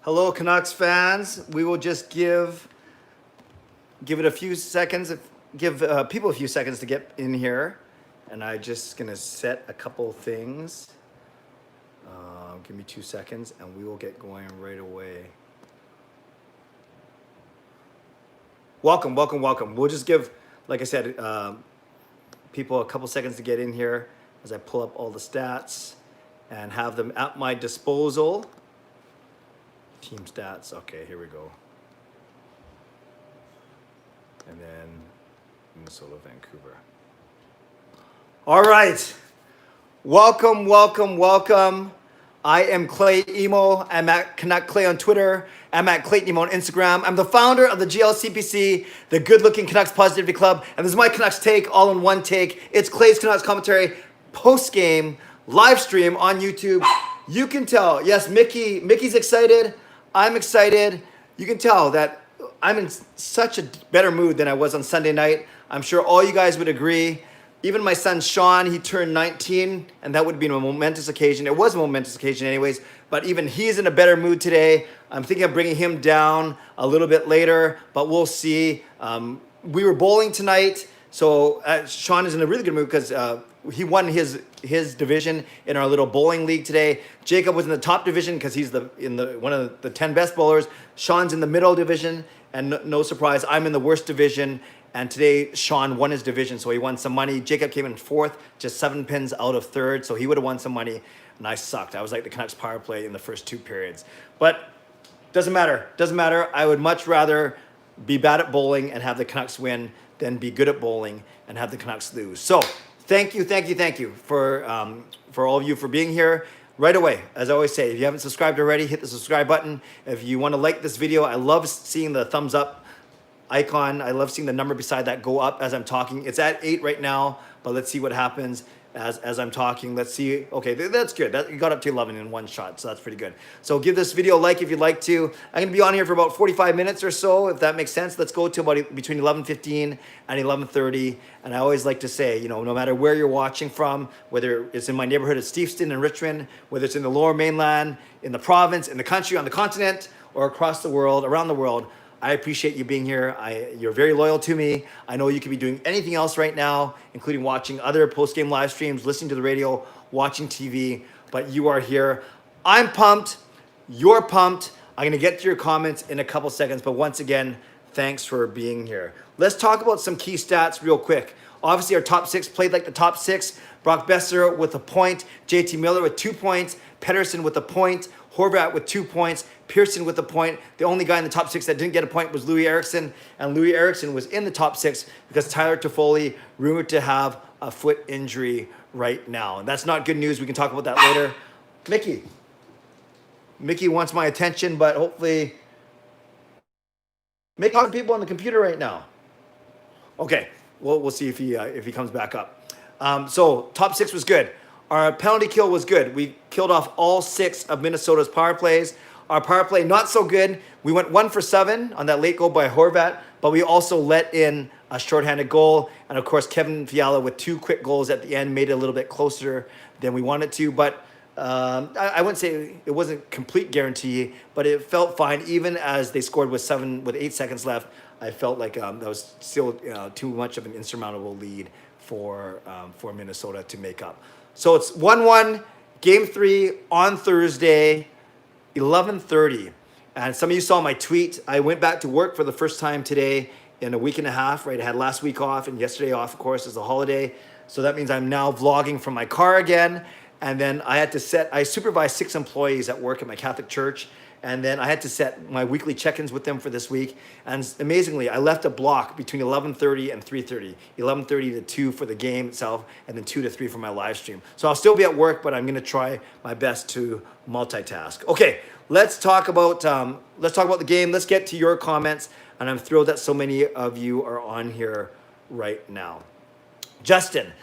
Hello, Canucks fans. We will just give it a few seconds, give people a few seconds to get in here, and I'm just gonna set a couple things. Give me 2 seconds, and we will get going right away. Welcome, welcome, welcome. We'll just give, like I said, people a couple seconds to get in here as I pull up all the stats and have them at my disposal. Team stats. Okay, here we go. And then Minnesota, Vancouver. All right. Welcome, welcome, welcome. I am Clay Emo. I'm at Canuck Clay on Twitter. I'm at Clayton Emo on Instagram. I'm the founder of the GLCPC, the Good Looking Canucks Positivity Club. And this is my Canucks take, all in one take. It's Clay's Canucks commentary, post-game, live stream on YouTube. You can tell, yes, Mickey's excited. I'm excited. You can tell that I'm in such a better mood than I was on Sunday night. I'm sure all you guys would agree. Even my son Sean, he turned 19, and that would be a momentous occasion. It was a momentous occasion anyways, but even he's in a better mood today. I'm thinking of bringing him down a little bit later, but we'll see. We were bowling tonight, so Sean is in a really good mood because he won his division in our little bowling league today. Jacob was in the top division because he's one of the 10 best bowlers. Sean's in the middle division, and no surprise, I'm in the worst division. And today, Sean won his division, so he won some money. Jacob came in fourth, just 7 pins out of third, so he would have won some money. And I sucked. I was like the Canucks power play in the first 2 periods. But doesn't matter. Doesn't matter. I would much rather be bad at bowling and have the Canucks win than be good at bowling and have the Canucks lose. So thank you for all of you for being here. Right away, as I always say, if you haven't subscribed already, hit the subscribe button. If you want to like this video, I love seeing the thumbs up icon. I love seeing the number beside that go up as I'm talking. It's at 8 right now, but let's see what happens as I'm talking. Let's see. Okay, that's good. You got up to 11 in one shot, so that's pretty good. So give this video a like if you'd like to. I'm going to be on here for about 45 minutes or so, if that makes sense. Let's go to about between 11:15 and 11:30. And I always like to say, no matter where you're watching from, whether it's in my neighborhood of Steveston and Richmond, whether it's in the Lower Mainland, in the province, in the country, on the continent, or across the world, around the world, I appreciate you being here. You're very loyal to me. I know you could be doing anything else right now, including watching other post-game live streams, listening to the radio, watching TV, but you are here. I'm pumped. You're pumped. I'm going to get to your comments in a couple seconds, but once again, thanks for being here. Let's talk about some key stats real quick. Obviously, our top 6 played like the top 6. Brock Besser with a point, JT Miller with 2 points, Pettersson with a point, Horvat with 2 points, Pearson with a point. The only guy in the top 6 that didn't get a point was Louis Eriksson, and Louis Eriksson was in the top 6 because Tyler Toffoli rumored to have a foot injury right now. And that's not good news. We can talk about that later. Mickey wants my attention, but hopefully Mickey talking to people on the computer right now. Okay, we'll see if he comes back up. So top 6 was good. Our penalty kill was good. We killed off all 6 of Minnesota's power plays. Our power play, not so good. We went 1 for 7 on that late goal by Horvat, but we also let in a shorthanded goal. And of course, Kevin Fiala with 2 quick goals at the end made it a little bit closer than we wanted to. But I wouldn't say it wasn't complete guarantee, but it felt fine. Even as they scored with 8 seconds left, I felt like that was still too much of an insurmountable lead for Minnesota to make up. So it's 1-1, game 3 on Thursday, 11:30. And some of you saw my tweet. I went back to work for the first time today in a week and a half, right? I had last week off and yesterday off, of course, as a holiday. So that means I'm now vlogging from my car again. And then I supervise 6 employees at work at my Catholic church. And then I had to set my weekly check-ins with them for this week. And amazingly, I left a block between 11:30 and 3:30. 11:30 to 2 for the game itself, and then 2 to 3 for my live stream. So I'll still be at work, but I'm going to try my best to multitask. Okay, let's talk about the game. Let's get to your comments. And I'm thrilled that so many of you are on here right now. Justin,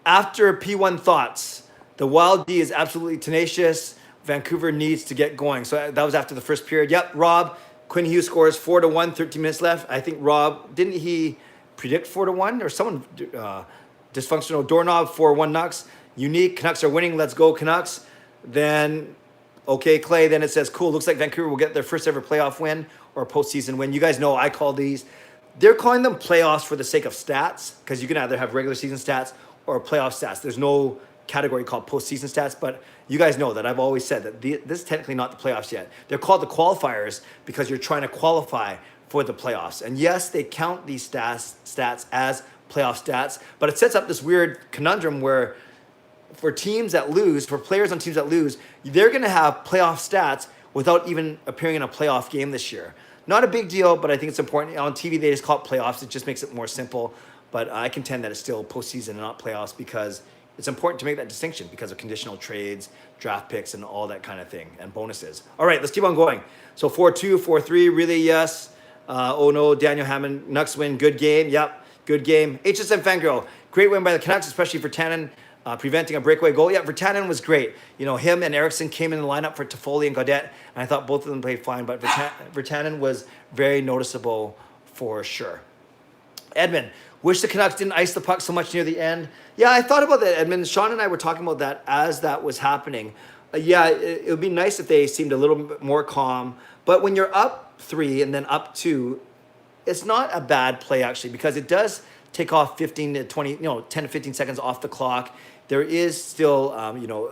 after P1 thoughts, the Wild D is absolutely tenacious. Vancouver needs to get going. So that was after the first period. Yep, Rob, Quinn Hughes scores 4-1, 13 minutes left. I think Rob, didn't he predict 4-1? Or someone, dysfunctional doorknob, 4-1 Canucks. Unique, Canucks are winning, let's go Canucks. Then Okay, Clay. Then it says, cool. Looks like Vancouver will get their first ever playoff win or postseason win. You guys know I call these. They're calling them playoffs for the sake of stats because you can either have regular season stats or playoff stats. There's no category called postseason stats, but you guys know that I've always said that this is technically not the playoffs yet. They're called the qualifiers because you're trying to qualify for the playoffs. And yes, they count these stats as playoff stats, but it sets up this weird conundrum where for teams that lose, for players on teams that lose, they're going to have playoff stats without even appearing in a playoff game this year. Not a big deal, but I think it's important. On TV, they just call it playoffs. It just makes it more simple. But I contend that it's still postseason and not playoffs because it's important to make that distinction because of conditional trades, draft picks, and all that kind of thing, and bonuses. All right, let's keep on going. So 4-2, 4-3, really yes. Oh no, Daniel Hammond, Nucks win, good game. Yep, good game. HSM Fangirl, great win by the Canucks, especially for Tannen. Preventing a breakaway goal. Yeah, Virtanen was great. You know, him and Eriksson came in the lineup for Toffoli and Gaudette, and I thought both of them played fine, but Virtanen was very noticeable for sure. Edmund, wish the Canucks didn't ice the puck so much near the end. Yeah, I thought about that, Edmund. Sean and I were talking about that as that was happening. Yeah, it would be nice if they seemed a little bit more calm, but when you're up 3 and then up 2, it's not a bad play actually because it does take off 15 to 20, 10 to 15 seconds off the clock. There is still,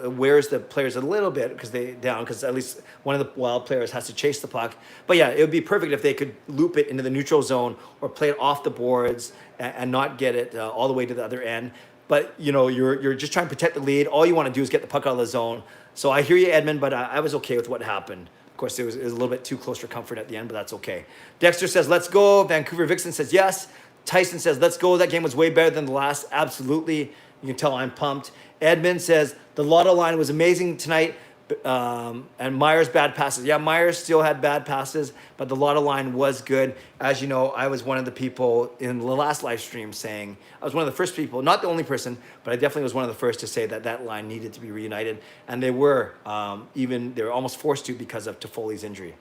it wears the players a little bit because at least one of the Wild players has to chase the puck. But yeah, it would be perfect if they could loop it into the neutral zone or play it off the boards and not get it all the way to the other end. But, you're just trying to protect the lead. All you want to do is get the puck out of the zone. So I hear you, Edmund, but I was okay with what happened. Of course, it was a little bit too close for comfort at the end, but that's okay. Dexter says, let's go. Vancouver Vixen says, yes. Tyson says, let's go. That game was way better than the last. Absolutely. You can tell I'm pumped. Edmund says, the Lotto line was amazing tonight. And Myers' bad passes. Yeah, Myers still had bad passes, but the Lotto line was good. As you know, I was one of the people in the last live stream saying, I was one of the first people, not the only person, but I definitely was one of the first to say that line needed to be reunited. And they were, they were almost forced to because of Toffoli's injury.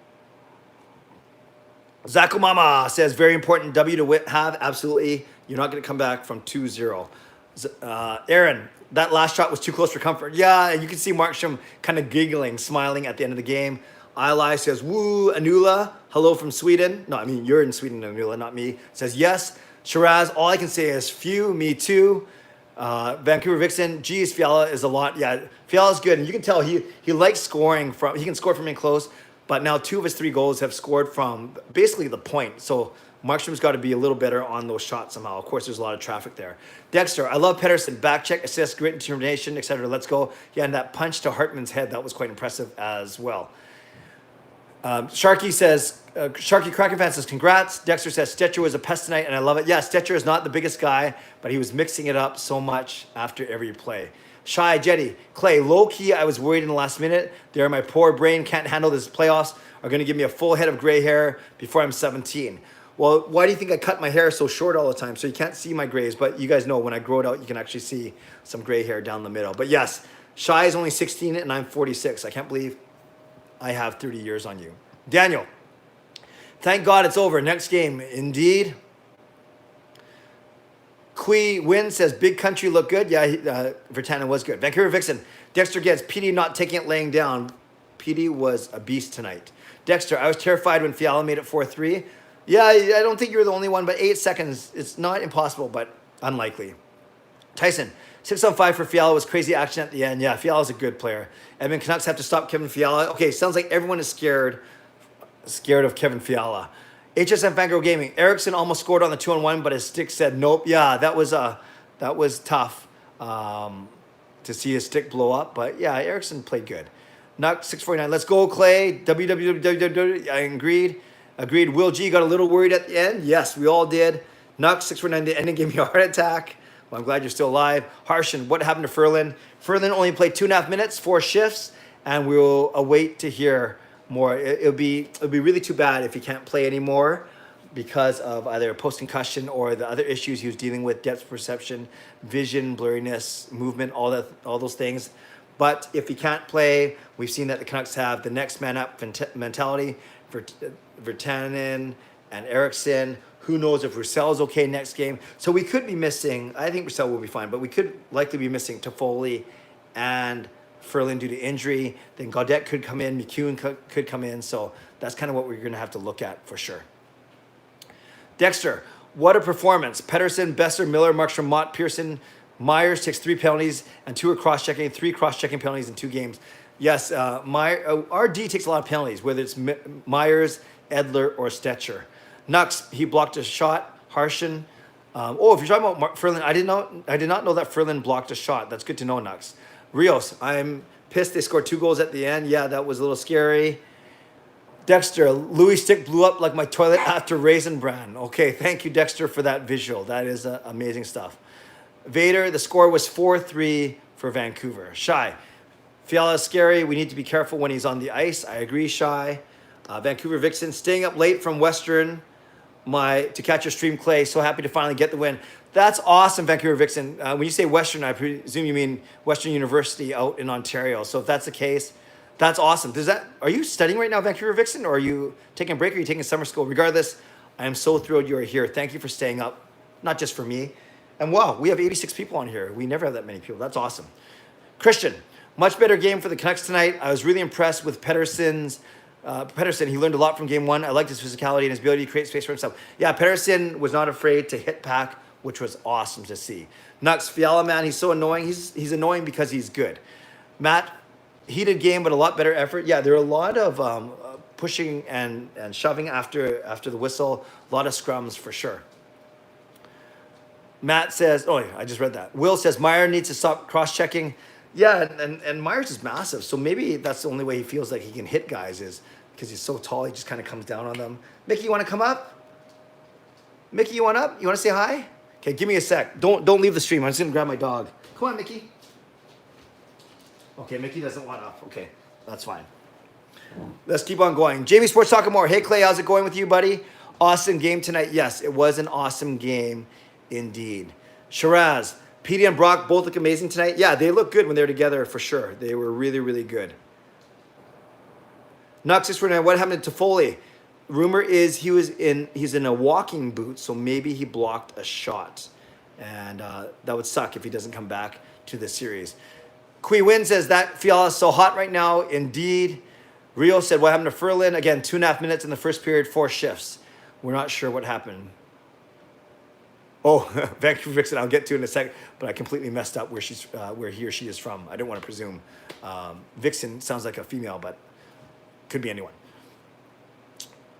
Zaku Mama says, very important W to have. Absolutely. You're not going to come back from 2-0. Aaron, that last shot was too close for comfort. Yeah, you can see Markstrom kind of giggling, smiling at the end of the game. Eli says, woo, Anula, hello from Sweden. No, I mean, you're in Sweden, Anula, not me. Says, yes. Shiraz, all I can say is, phew, me too. Vancouver Vixen, geez, Fiala is a lot. Yeah, Fiala's good. And you can tell he likes scoring he can score from in close. But now 2 of his 3 goals have scored from basically the point. So Markstrom's got to be a little better on those shots somehow. Of course, there's a lot of traffic there. Dexter, I love Pettersson. Back check, assist, grit, determination, etc. Let's go. Yeah, and that punch to Hartman's head, that was quite impressive as well. Sharky says, Sharky Cracker fan says, congrats. Dexter says, Stetcher was a pest tonight, and I love it. Yeah, Stetcher is not the biggest guy, but he was mixing it up so much after every play. Shy, Jetty, Clay, low-key, I was worried in the last minute. There, my poor brain can't handle this playoffs. Are going to give me a full head of gray hair before I'm 17. Well, why do you think I cut my hair so short all the time? So you can't see my grays, but you guys know when I grow it out, you can actually see some gray hair down the middle. But yes, Shy is only 16 and I'm 46. I can't believe I have 30 years on you. Daniel, thank God it's over. Next game, indeed. Kui Win says, big country look good. Yeah, Virtanen was good. Vancouver Vixen, Dexter gets PD not taking it laying down. PD was a beast tonight. Dexter, I was terrified when Fiala made it 4-3. Yeah, I don't think you were the only one, but 8 seconds, it's not impossible, but unlikely. Tyson, 6-on-5 for Fiala was crazy action at the end. Yeah, Fiala's a good player. Edmund Canucks have to stop Kevin Fiala. Okay, sounds like everyone is scared of Kevin Fiala. HSM Fangirl Gaming, Eriksson almost scored on the 2-on-1, but his stick said nope. Yeah, that was tough to see his stick blow up, but yeah, Eriksson played good. Nuck 649. Let's go, Clay. WWW. I agreed. Will G got a little worried at the end. Yes, we all did. Nuck 649. The ending gave me a heart attack. Well, I'm glad you're still alive. Harshan, what happened to Ferlin? Ferlin only played 2.5 minutes, 4 shifts, and we'll await to hear more. It'll be really too bad if he can't play anymore because of either post-concussion or the other issues he was dealing with, depth perception, vision, blurriness, movement, all those things. But if he can't play, we've seen that the Canucks have the next man up mentality for Virtanen and Eriksson. Who knows if Roussel is okay next game. So we could be missing, I think Roussel will be fine, but we could likely be missing Toffoli and Ferland due to injury. Then Gaudette could come in, McEwen could come in. So that's kind of what we're going to have to look at for sure. Dexter, what a performance. Pedersen, Besser, Miller, Markstrom, Mott, Pearson, Myers takes 3 penalties and 2 are cross-checking, 3 cross-checking penalties in 2 games. Yes, RD takes a lot of penalties, whether it's Myers, Edler, or Stetcher. Nux, he blocked a shot. Harshen. If you're talking about Ferland, I did not know that Ferland blocked a shot. That's good to know, Nux. Rios, I'm pissed they scored 2 goals at the end. Yeah, that was a little scary. Dexter, Louis' stick blew up like my toilet after Raisin Bran. Okay, thank you, Dexter, for that visual. That is amazing stuff. Vader, the score was 4-3 for Vancouver. Shy, Fiala is scary. We need to be careful when he's on the ice. I agree, Shy. Vancouver Vixen, staying up late from Western to catch your stream, Clay. So happy to finally get the win. That's awesome, Vancouver Vixen. When you say Western, I presume you mean Western University out in Ontario. So if that's the case, that's awesome. Are you studying right now, Vancouver Vixen, or are you taking a break, or are you taking summer school? Regardless, I am so thrilled you are here. Thank you for staying up, not just for me. And wow, we have 86 people on here. We never have that many people. That's awesome. Christian, much better game for the Canucks tonight. I was really impressed with Pedersen, he learned a lot from game 1. I liked his physicality and his ability to create space for himself. Yeah, Pedersen was not afraid to hit pack, which was awesome to see. Nux, Fiala, man, he's so annoying. He's annoying because he's good. Matt, heated game, but a lot better effort. Yeah, there are a lot of pushing and shoving after the whistle. A lot of scrums for sure. Matt says, I just read that. Will says, Meyer needs to stop cross-checking. Yeah, and Myers is massive, so maybe that's the only way he feels like he can hit guys is because he's so tall, he just kind of comes down on them. Mickey, you want to come up? Mickey, you want up? You want to say hi? Okay, give me a sec. Don't leave the stream. I'm just going to grab my dog. Come on, Mickey. Okay, Mickey doesn't want up. Okay, that's fine. Let's keep on going. Jamie Sports Talking More. Hey, Clay, how's it going with you, buddy? Awesome game tonight. Yes, it was an awesome game indeed. Shiraz, Petey and Brock both look amazing tonight. Yeah, they look good when they're together for sure. They were really, really good. Noxus for what happened to Toffoli? Rumor is he's in a walking boot, so maybe he blocked a shot. And that would suck if he doesn't come back to the series. Kui Win says that Fiala is so hot right now. Indeed. Rio said, what happened to Ferland? Again, 2.5 minutes in the first period, 4 shifts. We're not sure what happened. Oh, Vancouver Vixen, I'll get to in a second, but I completely messed up where he or she is from. I didn't want to presume. Vixen sounds like a female, but could be anyone.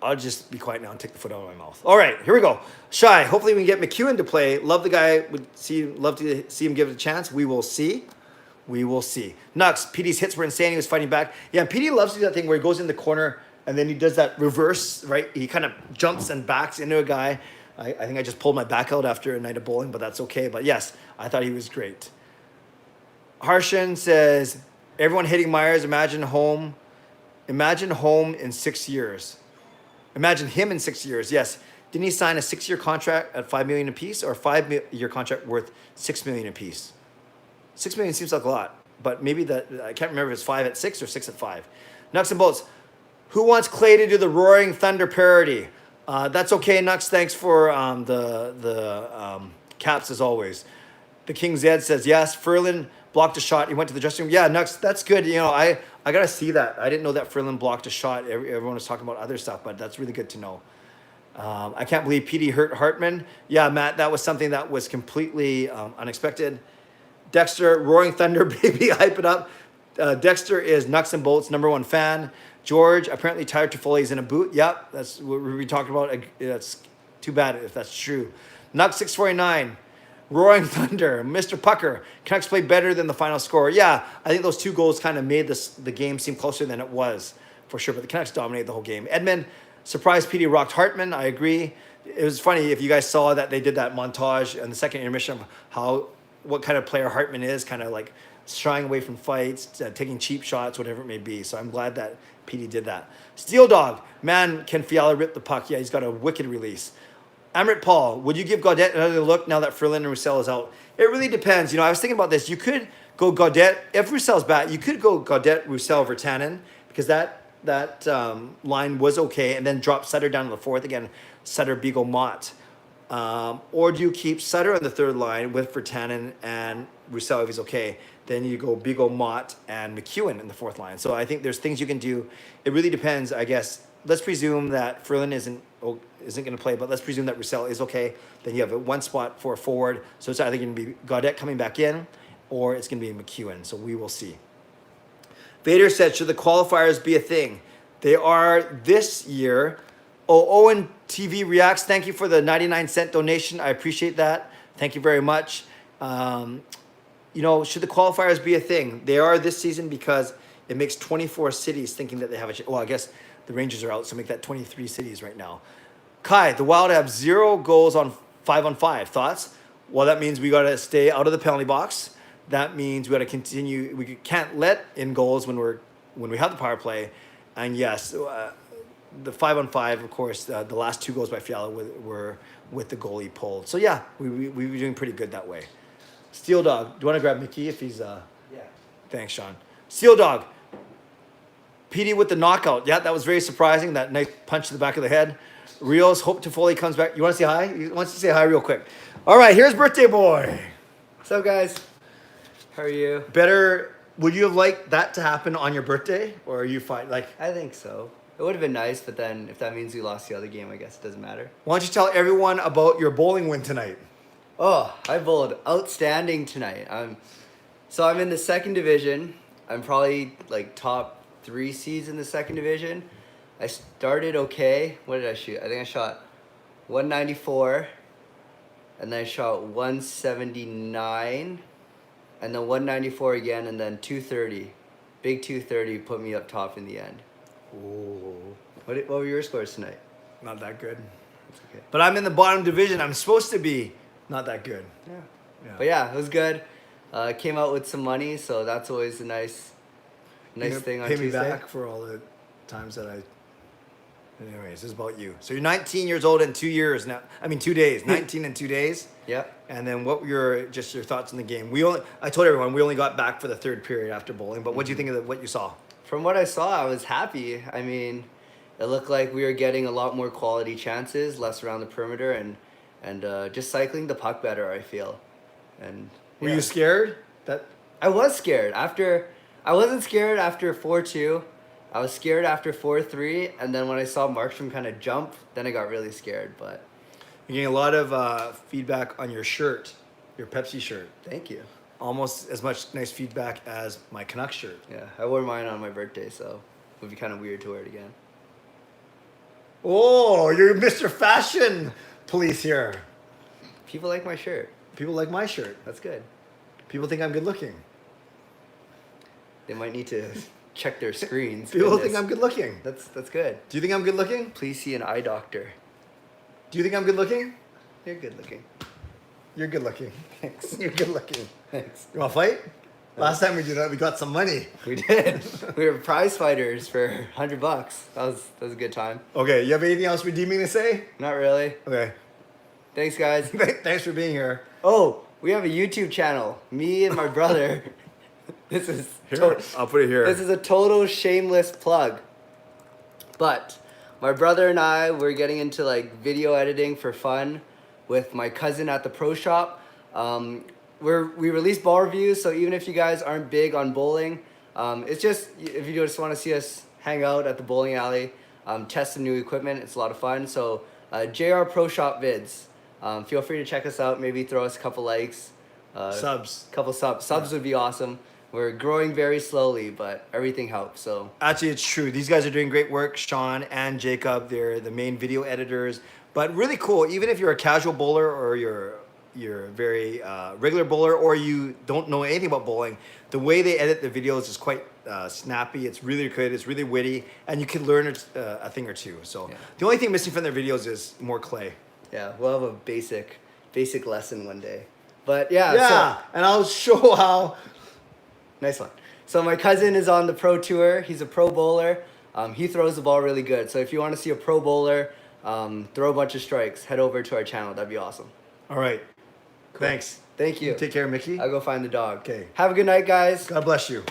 I'll just be quiet now and take the foot out of my mouth. All right, here we go. Shy, hopefully we can get McEwen to play. Love the guy. Love to see him give it a chance. We will see. We will see. Nux, PD's hits were insane. He was fighting back. Yeah, PD loves to do that thing where he goes in the corner and then he does that reverse, right? He kind of jumps and backs into a guy. I think I just pulled my back out after a night of bowling, but that's okay. But yes, I thought he was great. Harshen says, everyone hitting Myers, imagine home in 6 years. Imagine him in 6 years. Yes. Didn't he sign a 6-year contract at $5 million apiece, or a 5-year contract worth $6 million apiece? $6 million seems like a lot, but maybe I can't remember if it's 5 at 6 or 6 at 5. Nuts and bolts. Who wants Clay to do the Roaring Thunder parody? That's okay, Nux. Thanks for the caps as always. The King Zed says yes. Ferland blocked a shot. He went to the dressing room. Yeah, Nux, that's good. You know, I gotta see that. I didn't know that Ferland blocked a shot. Everyone was talking about other stuff, but that's really good to know. I can't believe PD hurt Hartman. Yeah, Matt, that was something that was completely unexpected. Dexter, Roaring Thunder, baby, hype it up. Dexter is Nux and Bolts' #1 fan. George, apparently tired Toffoli is in a boot. Yep, that's what we talked about. That's too bad if that's true. Nux 649, Roaring Thunder, Mr. Pucker. Canucks played better than the final score. Yeah, I think those 2 goals kind of made the game seem closer than it was, for sure. But the Canucks dominated the whole game. Edmund, surprised PD rocked Hartman. I agree. It was funny if you guys saw that they did that montage in the second intermission of what kind of player Hartman is, kind of like shying away from fights, taking cheap shots, whatever it may be. So I'm glad that PD did that. Steel Dog, man, can Fiala rip the puck? Yeah, he's got a wicked release. Amrit Paul, would you give Gaudette another look now that Ferland and Roussel is out? It really depends. You know, I was thinking about this. You could go Gaudette, if Roussel's back, you could go Gaudette, Roussel, Vertanen, because that line was okay, and then drop Sutter down to the 4th again, Sutter, Beagle, Mott. Or do you keep Sutter on the 3rd line with Vertanen and Roussel if he's okay? then you go Bigo, Mott, and McEwen in the fourth line. So I think there's things you can do. It really depends, I guess. Let's presume that Ferland isn't going to play, but let's presume that Roussel is okay. Then you have one spot for a forward. So it's either going to be Gaudette coming back in, or it's going to be McEwen. So we will see. Vader said, should the qualifiers be a thing? They are this year. Oh, Owen TV Reacts, thank you for the 99-cent donation. I appreciate that. Thank you very much. You know, should the qualifiers be a thing? They are this season because it makes 24 cities thinking that they have a chance. Well, I guess the Rangers are out, so make that 23 cities right now. Kai, the Wild have 0 goals on 5-on-5. Thoughts? Well, that means we got to stay out of the penalty box. That means we got to continue. We can't let in goals when we have the power play. And yes, the 5-on-5, of course, the last 2 goals by Fiala were with the goalie pulled. So yeah, we were doing pretty good that way. Steel Dog, do you want to grab Mickey if he's Yeah. Thanks, Sean. Steel Dog, PD with the knockout. Yeah, that was very surprising. That nice punch to the back of the head. Rios, hope Toffoli comes back. You want to say hi? You want to say hi real quick? All right, here's birthday boy. What's up, guys? How are you? Better. Would you have liked that to happen on your birthday, or are you fine? Like, I think so. It would have been nice, but then if that means we lost the other game, I guess it doesn't matter. why don't you tell everyone about your bowling win tonight? Oh, I bowled outstanding tonight. So I'm in the second division. I'm probably like top 3 seeds in the second division. I started okay. What did I shoot? I think I shot 194, and then I shot 179, and then 194 again, and then 230. Big 230 put me up top in the end. Ooh, What were your scores tonight? not that good. It's okay. But I'm in the bottom division. I'm supposed to be not that good. Yeah. Yeah. But yeah, it was good. Came out with some money, so that's always a nice You gonna thing on pay Tuesday. me back for all the times that I. Anyways, this is about you. So you're 19 years old in 2 years now. I mean, 2 days. 19 in 2 days. Yep. And then what were your thoughts on the game? I told everyone we only got back for the third period after bowling. But what do you think of what you saw? From what I saw, I was happy. I mean, it looked like we were getting a lot more quality chances, less around the perimeter, and just cycling the puck better, I feel. And Were yeah. you scared? That I was scared. I wasn't scared after 4-2. I was scared after 4-3, and then when I saw Markstrom kind of jump, then I got really scared. But you're getting a lot of feedback on your shirt, your Pepsi shirt. thank you. Almost as much nice feedback as my Canucks shirt. Yeah, I wore mine on my birthday, so it would be kind of weird to wear it again. Oh, you're Mr. Fashion Police here. People like my shirt. People like my shirt. That's good. People think I'm good looking. They might need to check their screens. People Goodness. think I'm good looking. That's good. Do you think I'm good looking? Please see an eye doctor. Do you think I'm good looking? You're good looking. You're good looking. Thanks. You're good looking. Thanks. You want to fight? Last time we did that, we got some money. We did. We were prize fighters for $100. That was a good time. Okay, you have anything else redeeming to say? Not really. Okay. Thanks, guys. Thanks for being here. Oh, we have a YouTube channel. Me and my brother. This is I'll put it here. This is a total shameless plug. But my brother and I, we're getting into like video editing for fun with my cousin at the pro shop. We release ball reviews, so even if you guys aren't big on bowling, it's just if you just want to see us hang out at the bowling alley, test some new equipment, it's a lot of fun. So JR Pro Shop Vids. Feel free to check us out. Maybe throw us a couple likes. Subs. Couple subs would be awesome. We're growing very slowly, but everything helps. So Actually, it's true. These guys are doing great work. Sean and Jacob, they're the main video editors. But really cool. Even if you're a casual bowler or you're a very regular bowler or you don't know anything about bowling, the way they edit the videos is quite snappy. It's really good. It's really witty, and you can learn a thing or two. So Yeah. the only thing missing from their videos is more clay. yeah, we'll have a basic lesson one day. But yeah, Yeah, and I'll show how. Nice one. So my cousin is on the pro tour. He's a pro bowler. He throws the ball really good. So if you want to see a pro bowler throw a bunch of strikes, head over to our channel. That'd be awesome. All right. Thanks. Thank you. Take care, Mickey. I'll go find the dog. Okay. Have a good night, guys. God bless you.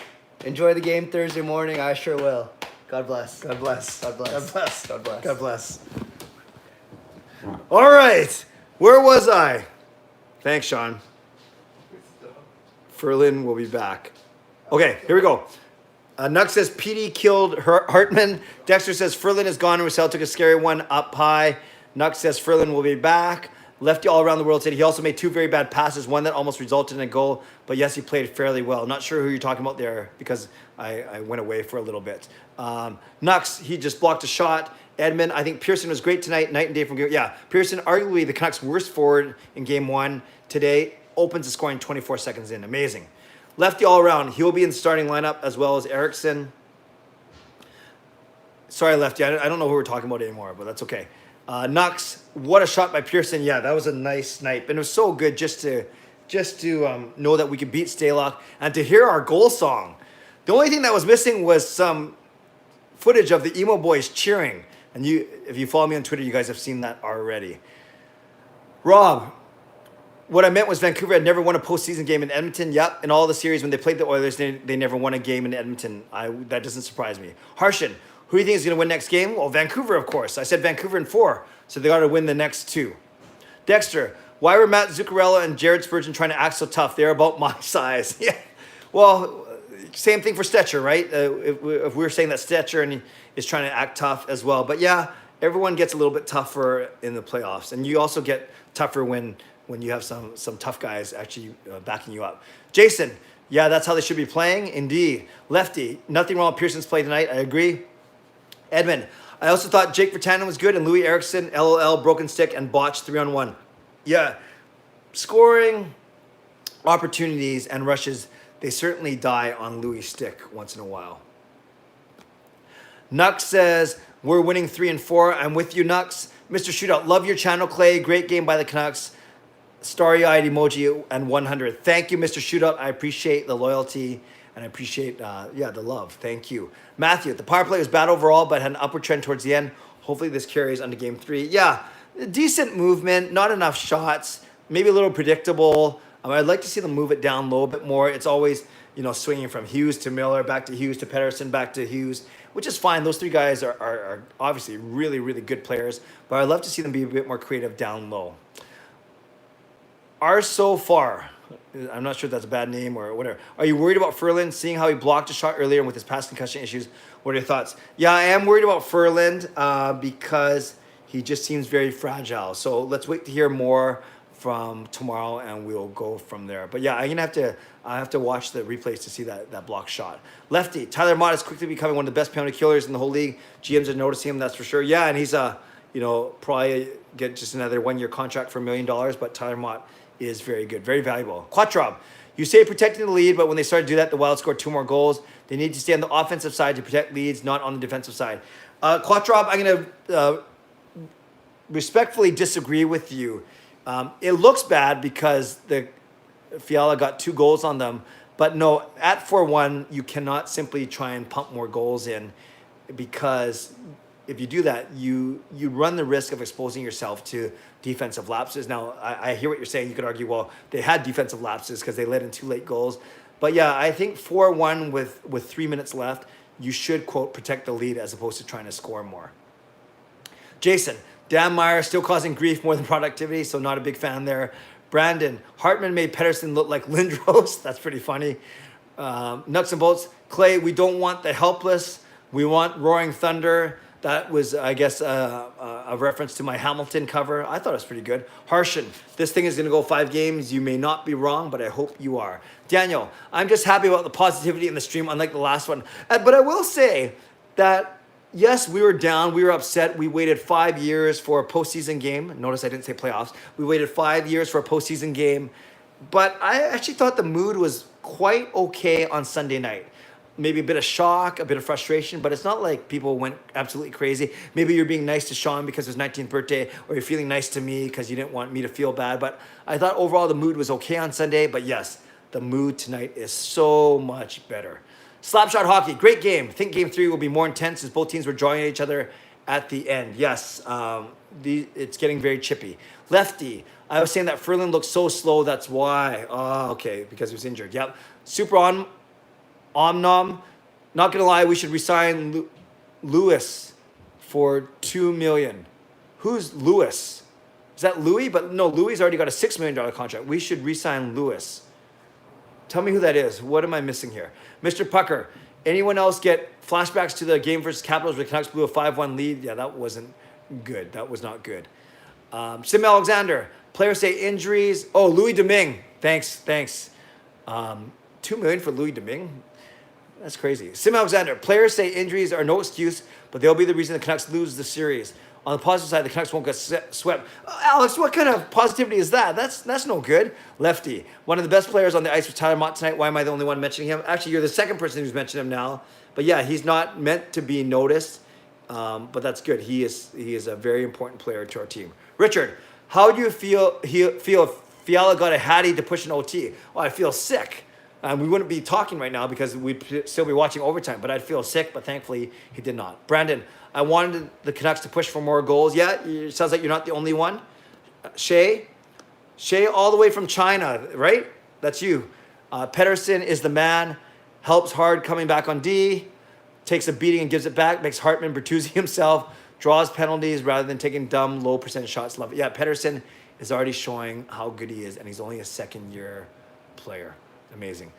Enjoy the game Thursday morning. I sure will. God bless. God bless. God bless. God bless. God bless. God bless. All right. Where was I? Thanks, Sean. Ferlin will be back. Okay, here we go. Nuck says Petey killed Hartman. Dexter says Ferlin is gone. Roussel took a scary one up high. Nuck says Ferlin will be back. Lefty all around the world said he also made 2 very bad passes, one that almost resulted in a goal, but yes, he played fairly well. Not sure who you're talking about there because I went away for a little bit. Nux, he just blocked a shot. Edmund, I think Pearson was great tonight, night and day from game. Yeah, Pearson, arguably the Canucks' worst forward in game 1 today, opens the scoring 24 seconds in. Amazing. Lefty all around. He'll be in the starting lineup as well as Erickson. Sorry, Lefty. I don't know who we're talking about anymore, but that's okay. Nux, what a shot by Pearson. Yeah, that was a nice snipe. And it was so good just to know that we could beat Stalock and to hear our goal song. The only thing that was missing was some footage of the emo boys cheering. And if you follow me on Twitter, you guys have seen that already. Rob, what I meant was Vancouver had never won a postseason game in Edmonton. Yep, in all the series when they played the Oilers, they never won a game in Edmonton. That doesn't surprise me. Harshan, who do you think is going to win next game? Well, Vancouver, of course. I said Vancouver in 4, so they got to win the next 2. Dexter, why were Matt Zuccarello and Jared Spurgeon trying to act so tough? They're about my size. Yeah, well, same thing for Stetcher, right? If we're saying that Stetcher is trying to act tough as well. But yeah, everyone gets a little bit tougher in the playoffs. And you also get tougher when you have some tough guys actually backing you up. Jason, yeah, that's how they should be playing. Indeed. Lefty, nothing wrong with Pearson's play tonight. I agree. Edmund, I also thought Jake Virtanen was good and Louis Erickson, LOL, broken stick, and botched 3-on-1. Yeah, scoring opportunities and rushes, they certainly die on Louis' stick once in a while. Nux says, we're winning 3 and 4. I'm with you, Nux. Mr. Shootout, love your channel, Clay. Great game by the Canucks. Starry-eyed emoji and 100. Thank you, Mr. Shootout. I appreciate the loyalty and I appreciate, the love. Thank you. Matthew, the power play was bad overall, but had an upward trend towards the end. Hopefully this carries on to game 3. Yeah, decent movement, not enough shots, maybe a little predictable. I'd like to see them move it down low a bit more. It's always, swinging from Hughes to Miller, back to Hughes to Pettersson, back to Hughes, which is fine. Those 3 guys are obviously really, really good players, but I'd love to see them be a bit more creative down low. Are so far, I'm not sure if that's a bad name or whatever. Are you worried about Ferland, seeing how he blocked a shot earlier and with his past concussion issues? What are your thoughts? Yeah, I am worried about Ferland because he just seems very fragile. So let's wait to hear more from tomorrow and we'll go from there. But yeah, I have to watch the replays to see that block shot. Lefty, Tyler Mott is quickly becoming one of the best penalty killers in the whole league. GMs are noticing him, that's for sure. Yeah, and he's probably get just another 1-year contract for $1 million, but Tyler Mott is very good, very valuable. Quattrob, you say protecting the lead, but when they started to do that, the Wild scored 2 more goals. They need to stay on the offensive side to protect leads, not on the defensive side. Quattrob, I'm going to respectfully disagree with you. It looks bad because the Fiala got 2 goals on them, but no, at 4-1, you cannot simply try and pump more goals in because if you do that, you run the risk of exposing yourself to defensive lapses. Now, I hear what you're saying. You could argue, well, they had defensive lapses because they let in 2 late goals. But yeah, I think 4-1 with 3 minutes left, you should, quote, protect the lead as opposed to trying to score more. Jason, Dan Meyer still causing grief more than productivity, so not a big fan there. Brandon, Hartman made Pettersson look like Lindros. That's pretty funny. Nuts and bolts. Clay, we don't want the helpless. We want roaring thunder. That was, I guess, a reference to my Hamilton cover. I thought it was pretty good. Harshan, this thing is going to go 5 games. You may not be wrong, but I hope you are. Daniel, I'm just happy about the positivity in the stream, unlike the last one. But I will say that, yes, we were down. We were upset. We waited 5 years for a postseason game. Notice I didn't say playoffs. We waited 5 years for a postseason game. But I actually thought the mood was quite okay on Sunday night. Maybe a bit of shock, a bit of frustration, but it's not like people went absolutely crazy. Maybe you're being nice to Sean because it's his 19th birthday, or you're feeling nice to me because you didn't want me to feel bad. But I thought overall the mood was okay on Sunday. But yes, the mood tonight is so much better. Slapshot hockey, great game. I think game 3 will be more intense as both teams were drawing at each other at the end. Yes, it's getting very chippy. Lefty, I was saying that Ferland looked so slow, that's why. Oh, okay, because he was injured. Yep. Super Omnom, not gonna lie, we should resign Lewis for $2 million. Who's Lewis? Is that Louis? But no, Louis already got a $6 million contract. We should resign Lewis. Tell me who that is. What am I missing here? Mr. Pucker. Anyone else get flashbacks to the game versus Capitals where the Canucks blew a 5-1 lead? Yeah, that wasn't good. That was not good. Sim Alexander. Players say injuries. Oh, Louis Domingue. Thanks. 2 million for Louis Domingue? That's crazy. Sim Alexander. Players say injuries are no excuse, but they'll be the reason the Canucks lose the series. On the positive side, the Canucks won't get swept. Alex, what kind of positivity is that? That's no good. Lefty. One of the best players on the ice was Tyler Mott tonight. Why am I the only one mentioning him? Actually, you're the second person who's mentioned him now. But yeah, he's not meant to be noticed. But that's good. He is a very important player to our team. Richard, how do you feel Fiala got a hattie to push an OT? Oh, I feel sick. We wouldn't be talking right now because we'd still be watching overtime, but I'd feel sick, but thankfully he did not. Brandon, I wanted the Canucks to push for more goals. Yeah, it sounds like you're not the only one. Shay all the way from China, right? That's you. Pedersen is the man, helps hard coming back on D, takes a beating and gives it back, makes Hartman Bertuzzi himself, draws penalties rather than taking dumb, low percentage shots. Love it. Yeah, Pedersen is already showing how good he is, and he's only a second-year player. Amazing.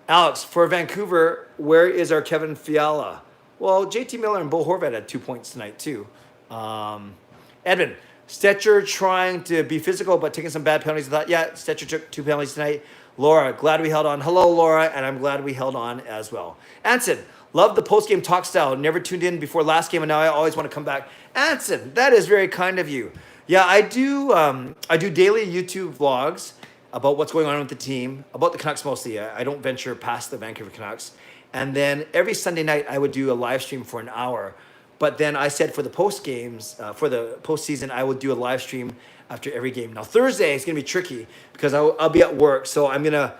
Alex, for Vancouver, where is our Kevin Fiala? Well, JT Miller and Bo Horvat had 2 points tonight, too. Edmund, Stetcher trying to be physical, but taking some bad penalties. I thought, yeah, Stetcher took 2 penalties tonight. Laura, glad we held on. Hello, Laura, and I'm glad we held on as well. Anson, love the post-game talk style. Never tuned in before last game, and now I always want to come back. Anson, that is very kind of you. Yeah, I do daily YouTube vlogs about what's going on with the team, about the Canucks mostly. I don't venture past the Vancouver Canucks. And then every Sunday night, I would do a live stream for an hour. But then I said for the post games, for the postseason, I would do a live stream after every game. Now, Thursday is going to be tricky because I'll be at work. So I'm going to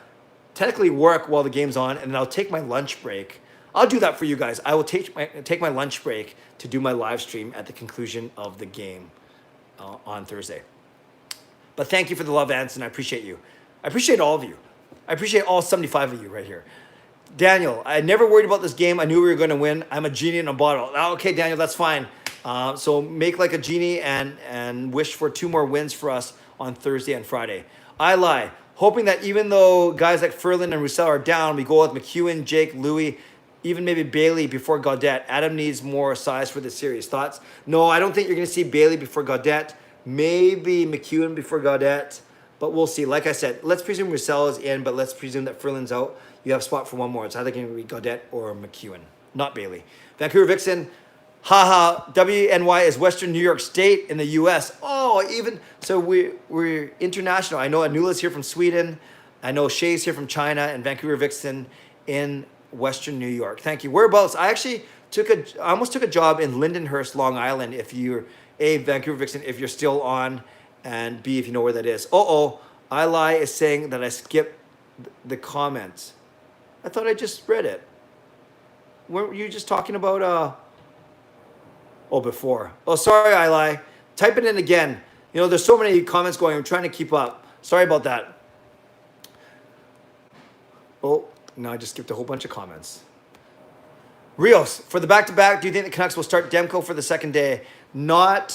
technically work while the game's on, and then I'll take my lunch break. I'll do that for you guys. I will take my lunch break to do my live stream at the conclusion of the game on Thursday. But thank you for the love, Anson. I appreciate you. I appreciate all of you. I appreciate all 75 of you right here. Daniel, I never worried about this game. I knew we were going to win. I'm a genie in a bottle. Okay, Daniel, that's fine. So make like a genie and wish for 2 more wins for us on Thursday and Friday. I lie. Hoping that even though guys like Ferland and Roussel are down, we go with McEwen, Jake, Louis, even maybe Bailey before Gaudette. Adam needs more size for the series. Thoughts? No, I don't think you're going to see Bailey before Gaudette. Maybe McEwen before Gaudette, but we'll see. Like I said, let's presume Roussel is in, but let's presume that Ferland's out. You have a spot for one more. It's either going to be Gaudette or McEwen, not Bailey. Vancouver Vixen, haha, WNY is Western New York State in the U.S. Oh, even, so we're international. I know Anula's here from Sweden. I know Shay's here from China, and Vancouver Vixen in Western New York. Thank you. Whereabouts? I actually I almost took a job in Lindenhurst, Long Island, if you're A, Vancouver Vixen, if you're still on, and B, if you know where that is. I lie is saying that I skipped the comments. I thought I just read it. Weren't you just talking about, before. Oh, sorry, I lie. Type it in again. You know, there's so many comments going. I'm trying to keep up. Sorry about that. Oh, no, I just skipped a whole bunch of comments. Rios, for the back-to-back, do you think the Canucks will start Demko for the second day? No,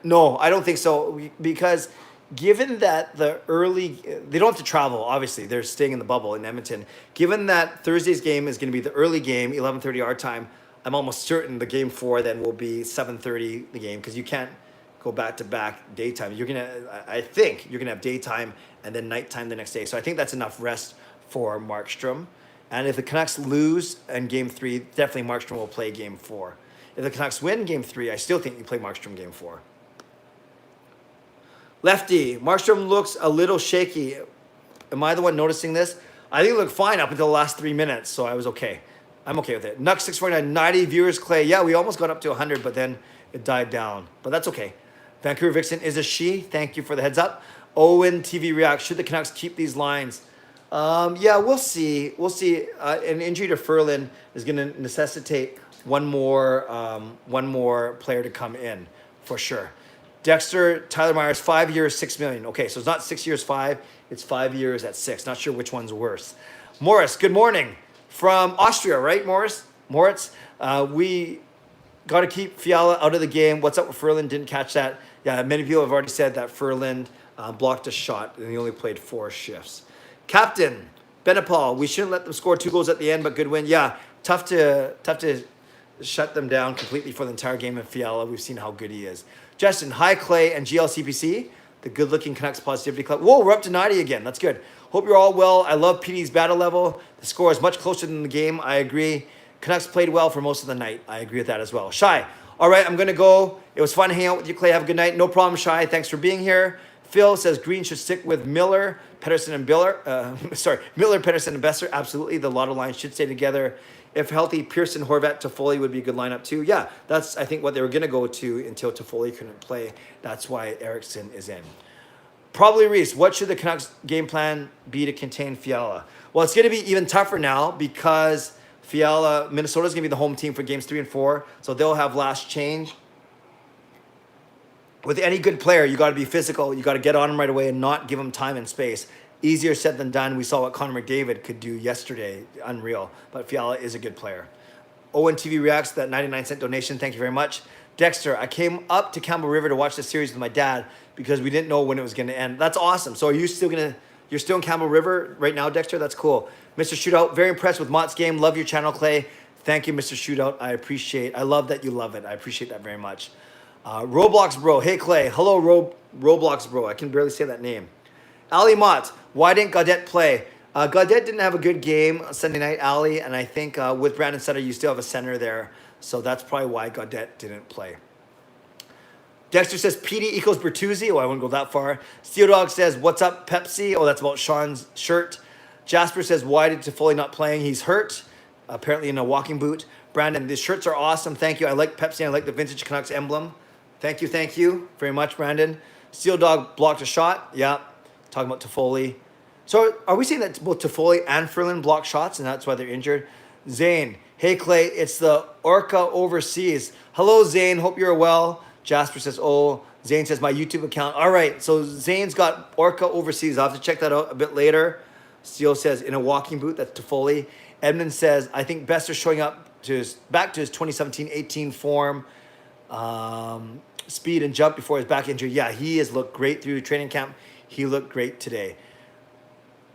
I don't think so, because given that they don't have to travel, obviously, they're staying in the bubble in Edmonton. Given that Thursday's game is going to be the early game, 11:30 our time, I'm almost certain the game 4 then will be 7:30 the game, because you can't go back-to-back daytime. I think you're going to have daytime and then nighttime the next day. So I think that's enough rest for Markstrom. And if the Canucks lose in game 3, definitely Markstrom will play game 4. If the Canucks win game 3, I still think you play Markstrom game 4. Lefty, Markstrom looks a little shaky. Am I the one noticing this? I think it looked fine up until the last 3 minutes, so I was okay. I'm okay with it. Nux 649, 90 viewers, Clay. Yeah, we almost got up to 100, but then it died down. But that's okay. Vancouver Vixen is a she. Thank you for the heads up. Owen TV React, should the Canucks keep these lines? Yeah, we'll see. We'll see. An injury to Ferland is going to necessitate one more player to come in, for sure. Dexter, Tyler Myers, 5 years, $6 million. Okay, so it's not 6 years, 5. It's 5 years at 6. Not sure which one's worse. Morris, good morning. From Austria, right, Moritz? We got to keep Fiala out of the game. What's up with Ferland? Didn't catch that. Yeah, many people have already said that Ferland blocked a shot and he only played 4 shifts. Captain Benapal, we shouldn't let them score 2 goals at the end, but good win. Yeah, tough to shut them down completely for the entire game in Fiala. We've seen how good he is. Justin, hi Clay and GLCPC, the good-looking Canucks Positivity Club. Whoa, we're up to 90 again. That's good. Hope you're all well. I love PD's battle level. The score is much closer than the game. I agree. Canucks played well for most of the night. I agree with that as well. Shy, all right, I'm going to go. It was fun hanging out with you, Clay. Have a good night. No problem, Shy. Thanks for being here. Phil says Green should stick with Miller, Pedersen, and Biller. Miller, Pedersen, and Besser. Absolutely. The lotto line should stay together. If healthy, Pearson, Horvat, Toffoli would be a good lineup too. Yeah, that's, I think, what they were going to go to until Toffoli couldn't play. That's why Eriksson is in. Probably Reese, what should the Canucks game plan be to contain Fiala? Well, it's going to be even tougher now because Fiala, Minnesota's going to be the home team for games 3 and 4. So they'll have last change. With any good player, you got to be physical. You got to get on him right away and not give him time and space. Easier said than done. We saw what Connor McDavid could do yesterday. Unreal. But Fiala is a good player. Owen TV reacts to that 99-cent donation. Thank you very much. Dexter, I came up to Campbell River to watch the series with my dad because we didn't know when it was going to end. That's awesome. So are you still you're still in Campbell River right now, Dexter? That's cool. Mr. Shootout, very impressed with Mott's game. Love your channel, Clay. Thank you, Mr. Shootout. I love that you love it. I appreciate that very much. Roblox Bro. Hey, Clay. Hello, Roblox Bro. I can barely say that name. Ali Mott, why didn't Gaudette play? Gaudette didn't have a good game Sunday night, Ali, and I think with Brandon Sutter, you still have a center there. So that's probably why Gaudette didn't play. Dexter says PD equals Bertuzzi. Oh, I wouldn't go that far. Steel Dog says, what's up, Pepsi? Oh, that's about Sean's shirt. Jasper says, why did Toffoli not playing? He's hurt, apparently in a walking boot. Brandon, these shirts are awesome. Thank you. I like Pepsi. I like the vintage Canucks emblem. Thank you very much, Brandon. Steel Dog blocked a shot. Yeah, talking about Toffoli. So are we saying that both Toffoli and Ferland blocked shots and that's why they're injured? Zane, hey Clay, it's the Orca Overseas. Hello Zane, hope you're well. Jasper says, oh, Zane says my YouTube account. All right, so Zane's got Orca Overseas. I'll have to check that out a bit later. Steel says in a walking boot, that's Toffoli. Edmund says, I think Besser's showing up back to his 2017-18 form. Speed and jump before his back injury. Yeah, he has looked great through training camp. He looked great today.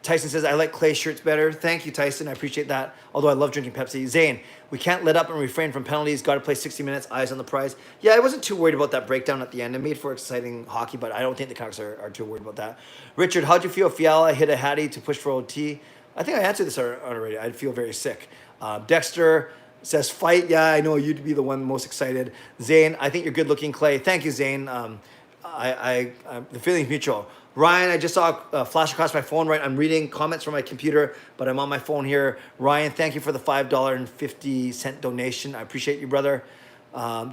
Tyson says, I like Clay shirts better. Thank you, Tyson. I appreciate that. Although I love drinking Pepsi. Zane, we can't let up and refrain from penalties. Got to play 60 minutes. Eyes on the prize. Yeah, I wasn't too worried about that breakdown at the end. It made for exciting hockey, but I don't think the Canucks are too worried about that. Richard, how'd you feel Fiala hit a Hattie to push for OT? I think I answered this already. I'd feel very sick. Dexter says, fight. Yeah, I know you'd be the one most excited. Zane, I think you're good looking, Clay. Thank you, Zane. The feeling's mutual. Ryan, I just saw a flash across my phone, right? I'm reading comments from my computer, but I'm on my phone here. Ryan, thank you for the $5.50 donation. I appreciate you, brother.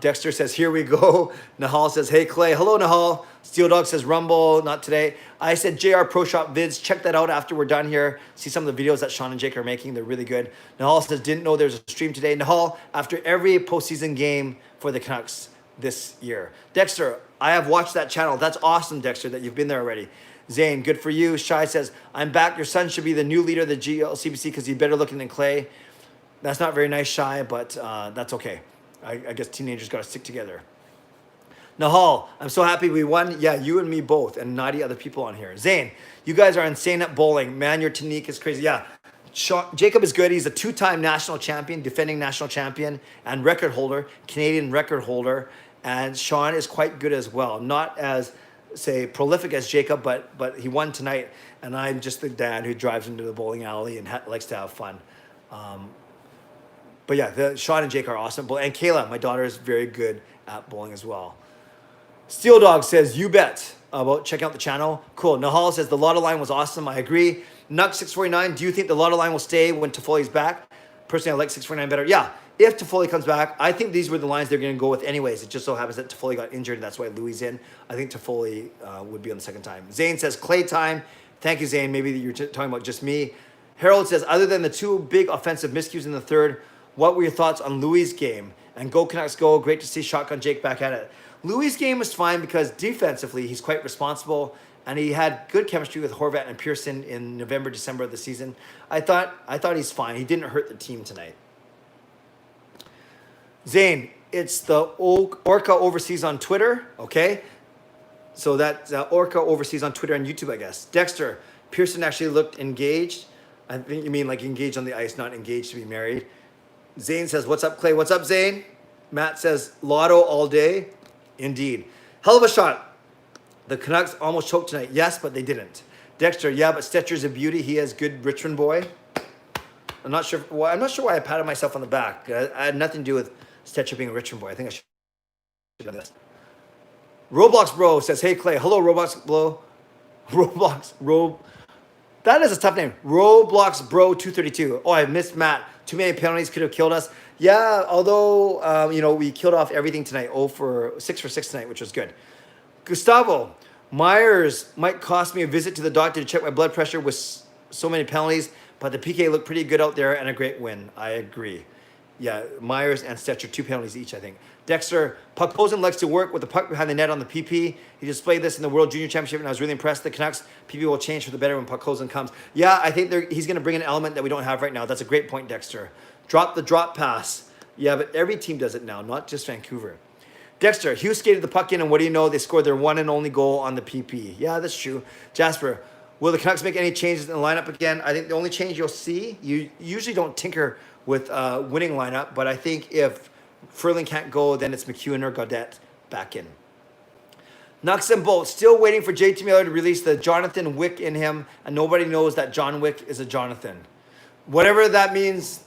Dexter says, here we go. Nahal says, hey, Clay. Hello, Nahal. Steel Dog says, Rumble, not today. I said, JR Pro Shop vids. Check that out after we're done here. See some of the videos that Sean and Jake are making. They're really good. Nahal says, didn't know there's a stream today. Nahal, after every postseason game for the Canucks this year. Dexter, I have watched that channel. That's awesome, Dexter, that you've been there already. Zane, good for you. Shai says, I'm back. Your son should be the new leader of the GLCBC because he's better looking than Clay. That's not very nice, Shai, but that's okay. I guess teenagers got to stick together. Nahal, I'm so happy we won. Yeah, you and me both, and 90 other people on here. Zane, you guys are insane at bowling. Man, your technique is crazy. Yeah, Jacob is good. He's a 2-time national champion, defending national champion, and record holder, Canadian record holder. And Sean is quite good as well. Not as, say, prolific as Jacob, but he won tonight. And I'm just the dad who drives into the bowling alley and likes to have fun. But yeah, Sean and Jake are awesome. And Kayla, my daughter, is very good at bowling as well. Steel Dog says, you bet. About checking out the channel. Cool. Nahal says, the lotto line was awesome. I agree. Nux 649, do you think the lotto line will stay when Toffoli's back? Personally, I like 649 better. Yeah. If Toffoli comes back, I think these were the lines they're going to go with anyways. It just so happens that Toffoli got injured, and that's why Louis in. I think Toffoli would be on the second time. Zane says, Clay time. Thank you, Zane. Maybe you're talking about just me. Harold says, other than the 2 big offensive miscues in the third, what were your thoughts on Louis' game? And go Canucks go. Great to see Shotgun Jake back at it. Louis' game was fine because defensively, he's quite responsible. And he had good chemistry with Horvat and Pearson in November, December of the season. I thought he's fine. He didn't hurt the team tonight. Zane, it's the Orca Overseas on Twitter, okay? So that's Orca Overseas on Twitter and YouTube, I guess. Dexter, Pearson actually looked engaged. I think you mean like engaged on the ice, not engaged to be married. Zane says, "What's up, Clay? What's up, Zane?" Matt says, "Lotto all day." Indeed. Hell of a shot. The Canucks almost choked tonight. Yes, but they didn't. Dexter, yeah, but Stetcher's a beauty. He has good Richmond boy. I'm not sure. Well, I'm not sure why I patted myself on the back. I had nothing to do with Stetcher being a Richmond boy. I think I should have done this. Roblox Bro says, "Hey Clay, hello Roblox Bro, Roblox Rob." That is a tough name. Roblox Bro 232. Oh, I missed Matt. Too many penalties could have killed us. Yeah, although we killed off everything tonight. 6 for 6 tonight, which was good. Gustavo, Myers might cost me a visit to the doctor to check my blood pressure with so many penalties, but the PK looked pretty good out there and a great win. I agree. Yeah, Myers and Stetcher, 2 penalties each, I think. Dexter, Puckposen likes to work with the puck behind the net on the PP. He displayed this in the World Junior Championship, and I was really impressed. The Canucks PP will change for the better when Puckposen comes. Yeah, I think he's going to bring an element that we don't have right now. That's a great point, Dexter. Drop the drop pass. Yeah, but every team does it now, not just Vancouver. Dexter, Hughes skated the puck in, and what do you know? They scored their one and only goal on the PP. Yeah, that's true. Jasper, will the Canucks make any changes in the lineup again? I think the only change you'll see, you usually don't tinker with winning lineup, but I think if Furling can't go, then it's McEwen or Gaudette back in. Nuts and bolts, still waiting for JT Miller to release the Jonathan Wick in him, and nobody knows that John Wick is a Jonathan. Whatever that means,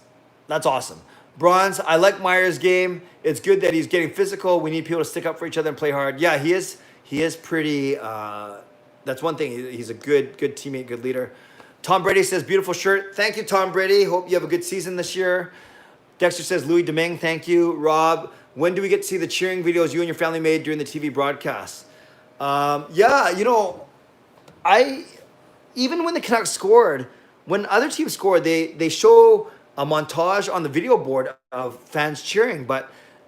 that's awesome. Bronze, I like Myers' game. It's good that he's getting physical. We need people to stick up for each other and play hard. Yeah, he is. He is pretty. That's one thing. He's a good teammate, good leader. Tom Brady says, "Beautiful shirt." Thank you, Tom Brady. Hope you have a good season this year. Dexter says, "Louis Domingue, thank you." Rob, when do we get to see the cheering videos you and your family made during the TV broadcast? Yeah, even when the Canucks scored, when other teams scored, they show a montage on the video board of fans cheering,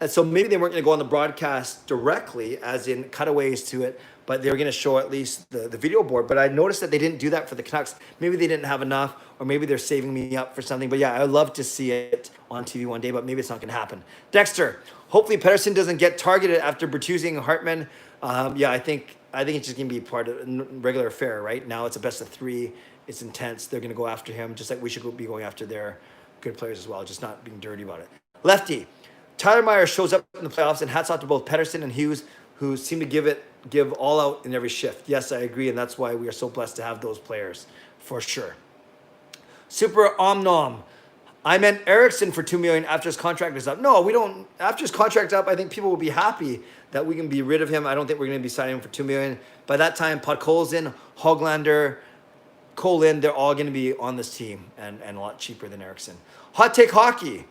and so maybe they weren't going to go on the broadcast directly, as in cutaways to it, but they were going to show at least the video board. But I noticed that they didn't do that for the Canucks. Maybe they didn't have enough, or maybe they're saving me up for something. But yeah, I'd love to see it on TV one day, but maybe it's not going to happen. Dexter, hopefully Pedersen doesn't get targeted after Bertuzzi and Hartman. Yeah, I think it's just going to be part of regular fare, right? Now it's a best of 3. It's intense. They're going to go after him, just like we should be going after their good players as well, just not being dirty about it. Lefty, Tyler Myers shows up in the playoffs, and hats off to both Pedersen and Hughes, who seem to give all out in every shift. Yes, I agree, and that's why we are so blessed to have those players, for sure. Super Omnom, I meant Eriksson for $2 million after his contract is up. No, we don't. After his contract up, I think people will be happy that we can be rid of him. I don't think we're going to be signing him for $2 million. By that time, Podkolzin, Hoglander, Colin, they're all going to be on this team and a lot cheaper than Eriksson. Hot Take Hockey.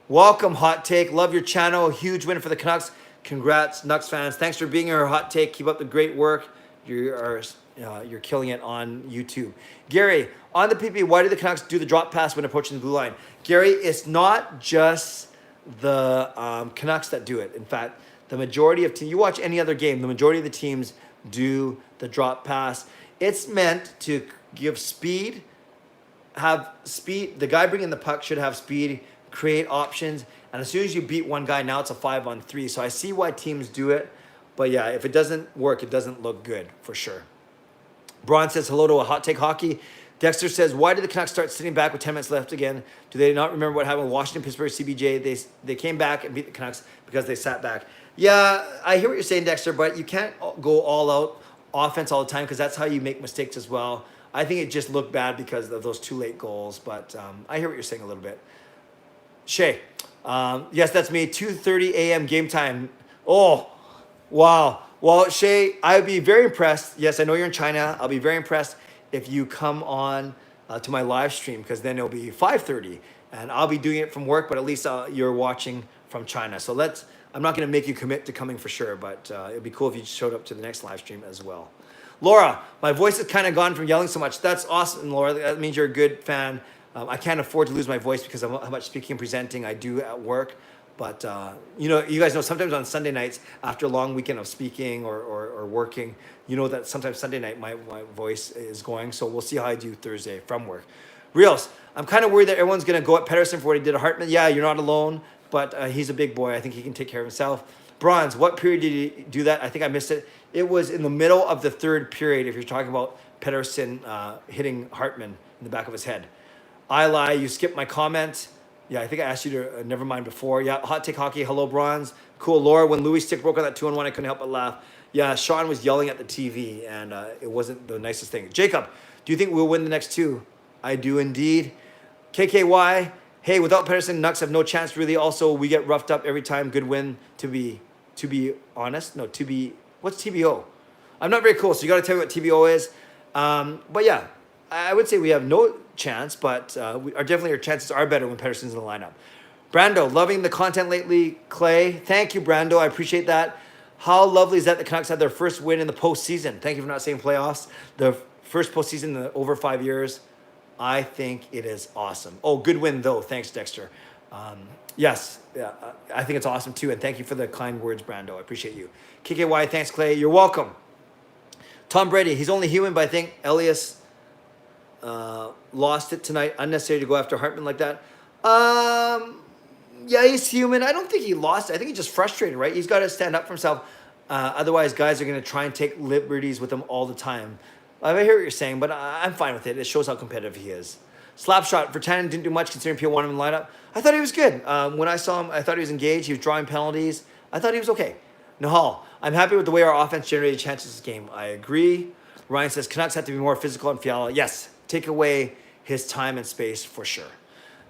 Welcome, Hot Take. Love your channel. Huge win for the Canucks. Congrats, Nucks fans. Thanks for being here, Hot Take. Keep up the great work. You're killing it on YouTube. Gary, on the PP, why do the Canucks do the drop pass when approaching the blue line? Gary, it's not just the Canucks that do it. In fact, the majority of teams, you watch any other game, the majority of the teams do the drop pass. It's meant to give speed, the guy bringing the puck should have speed, create options, and as soon as you beat one guy, now it's a 5-on-3. So I see why teams do it, but yeah, if it doesn't work, it doesn't look good, for sure. Braun says hello to a Hot Take Hockey. Dexter says, why did the Canucks start sitting back with 10 minutes left again? Do they not remember what happened with Washington, Pittsburgh, CBJ? They came back and beat the Canucks because they sat back. Yeah, I hear what you're saying, Dexter, but you can't go all out offense all the time because that's how you make mistakes as well. I think it just looked bad because of those 2 late goals, but I hear what you're saying a little bit. Shay, yes, that's me. 2:30 a.m. game time. Oh, wow. Well, Shay, I'd be very impressed. Yes, I know you're in China. I'll be very impressed if you come on to my live stream, because then it'll be 5:30, and I'll be doing it from work, but at least you're watching from China. So I'm not going to make you commit to coming for sure, but it'd be cool if you showed up to the next live stream as well. Laura, my voice is kind of gone from yelling so much. That's awesome, Laura. That means you're a good fan. I can't afford to lose my voice because of how much speaking and presenting I do at work. But, you guys know sometimes on Sunday nights, after a long weekend of speaking or working, you know that sometimes Sunday night my voice is going. So we'll see how I do Thursday from work. Reels, I'm kind of worried that everyone's going to go at Pedersen for what he did at Hartman. Yeah, you're not alone, but he's a big boy. I think he can take care of himself. Bronze, what period did he do that? I think I missed it. It was in the middle of the 3rd period, if you're talking about Pedersen hitting Hartman in the back of his head. I lie. You skipped my comment. Yeah, I think I asked you to never mind before. Yeah, hot take hockey. Hello, Bronze. Cool, Laura. When Louis' stick broke on that 2-on-1, I couldn't help but laugh. Yeah, Sean was yelling at the TV, and it wasn't the nicest thing. Jacob, do you think we'll win the next two? I do indeed. KKY. Hey, without Pedersen, Canucks have no chance really. Also, we get roughed up every time. Good win. To be honest, no. What's TBO? I'm not very cool, so you got to tell me what TBO is. But yeah, I would say we have no chance, but our chances are better when Pedersen's in the lineup. Brando, loving the content lately. Clay, thank you, Brando. I appreciate that. How lovely is that the Canucks had their first win in the postseason? Thank you for not saying playoffs. The first postseason in over 5 years. I think it is awesome. Oh, good win though. Thanks, Dexter. Yes, yeah, I think it's awesome too. And thank you for the kind words, Brando. I appreciate you. KKY, thanks, Clay. You're welcome. Tom Brady, he's only human, but I think Elias lost it tonight. Unnecessary to go after Hartman like that. Yeah, he's human. I don't think he lost it. I think he's just frustrated, right? He's got to stand up for himself. Otherwise, guys are going to try and take liberties with him all the time. I hear what you're saying, but I'm fine with it. It shows how competitive he is. Slapshot, Vertanen didn't do much considering Peel wanted him in the lineup. I thought he was good. When I saw him, I thought he was engaged. He was drawing penalties. I thought he was okay. Nahal, I'm happy with the way our offense generated chances this game. I agree. Ryan says, Canucks have to be more physical and Fiala. Yes, take away his time and space for sure.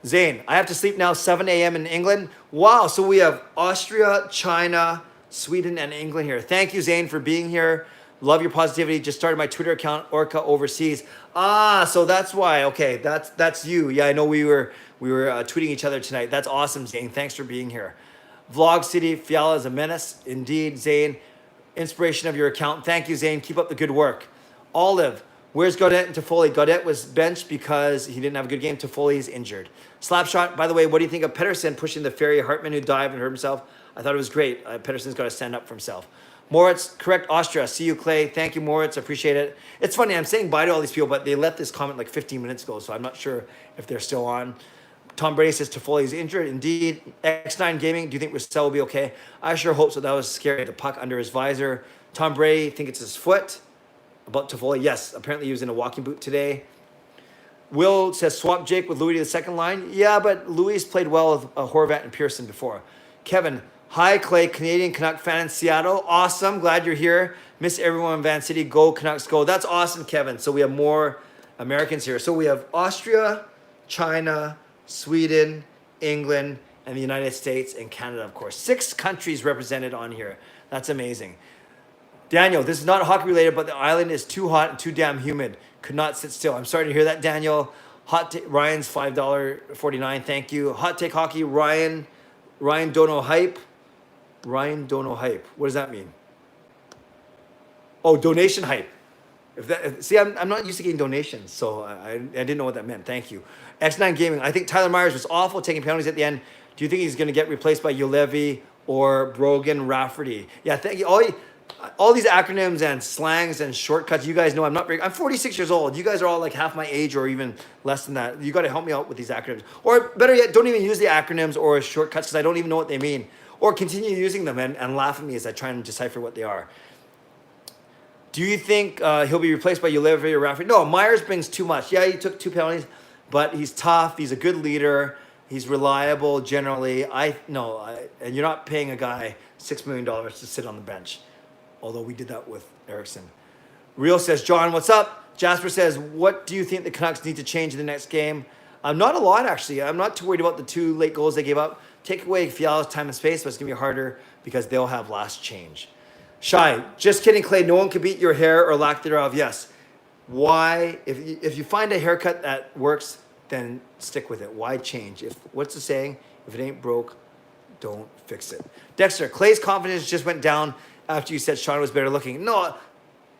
Zane, I have to sleep now, 7 a.m. in England. Wow, so we have Austria, China, Sweden, and England here. Thank you, Zane, for being here. Love your positivity. Just started my Twitter account, Orca Overseas. So that's why. Okay, that's you. Yeah, I know we were tweeting each other tonight. That's awesome, Zane. Thanks for being here. Vlog City, Fiala is a menace. Indeed, Zane. Inspiration of your account. Thank you, Zane. Keep up the good work. Olive, where's Gaudette and Toffoli? Gaudette was benched because he didn't have a good game. Toffoli is injured. Slapshot, by the way, what do you think of Pedersen pushing the ferry? Hartman, who dived and hurt himself? I thought it was great. Pedersen's got to stand up for himself. Moritz, correct Austria. See you, Clay. Thank you, Moritz. Appreciate it. It's funny. I'm saying bye to all these people, but they left this comment like 15 minutes ago, so I'm not sure if they're still on. Tom Brady says Toffoli is injured. Indeed. X9 Gaming, do you think Roussel will be okay? I sure hope so. That was scary. The puck under his visor. Tom Brady, think it's his foot. About Toffoli, yes. Apparently he was in a walking boot today. Will says swap Jake with Louis to the second line. Yeah, but Louis played well with Horvat and Pearson before. Kevin, hi, Clay, Canadian Canuck fan in Seattle. Awesome. Glad you're here. Miss everyone in Van City. Go, Canucks, go. That's awesome, Kevin. So we have more Americans here. So we have Austria, China, Sweden, England, and the United States, and Canada, of course. 6 countries represented on here. That's amazing. Daniel, this is not hockey related, but the island is too hot and too damn humid. Could not sit still. I'm sorry to hear that, Daniel. Ryan's $5.49. Thank you. Hot take hockey. Ryan Dono hype. Ryan Dono hype. What does that mean? Oh, donation hype. See, I'm not used to getting donations, so I didn't know what that meant. Thank you. X9 Gaming. I think Tyler Myers was awful taking penalties at the end. Do you think he's going to get replaced by Ulevi or Brogan Rafferty? Yeah, thank you. All these acronyms and slangs and shortcuts, you guys know I'm 46 years old. You guys are all like half my age or even less than that. You got to help me out with these acronyms. Or better yet, don't even use the acronyms or shortcuts because I don't even know what they mean. Or continue using them and laugh at me as I try and decipher what they are. Do you think he'll be replaced by Ulevi or Rafferty? No, Myers brings too much. Yeah, he took 2 penalties, but he's tough. He's a good leader. He's reliable generally. And you're not paying a guy $6 million to sit on the bench. Although we did that with Eriksson. Real says, John, what's up? Jasper says, what do you think the Canucks need to change in the next game? Not a lot, actually. I'm not too worried about the 2 late goals they gave up. Take away Fiala's time and space, but it's going to be harder because they'll have last change. Shy, just kidding, Clay. No one can beat your hair or lack thereof. Yes. Why? If you find a haircut that works, then stick with it. Why change? What's the saying? If it ain't broke, don't fix it. Dexter, Clay's confidence just went down after you said Sean was better looking. No,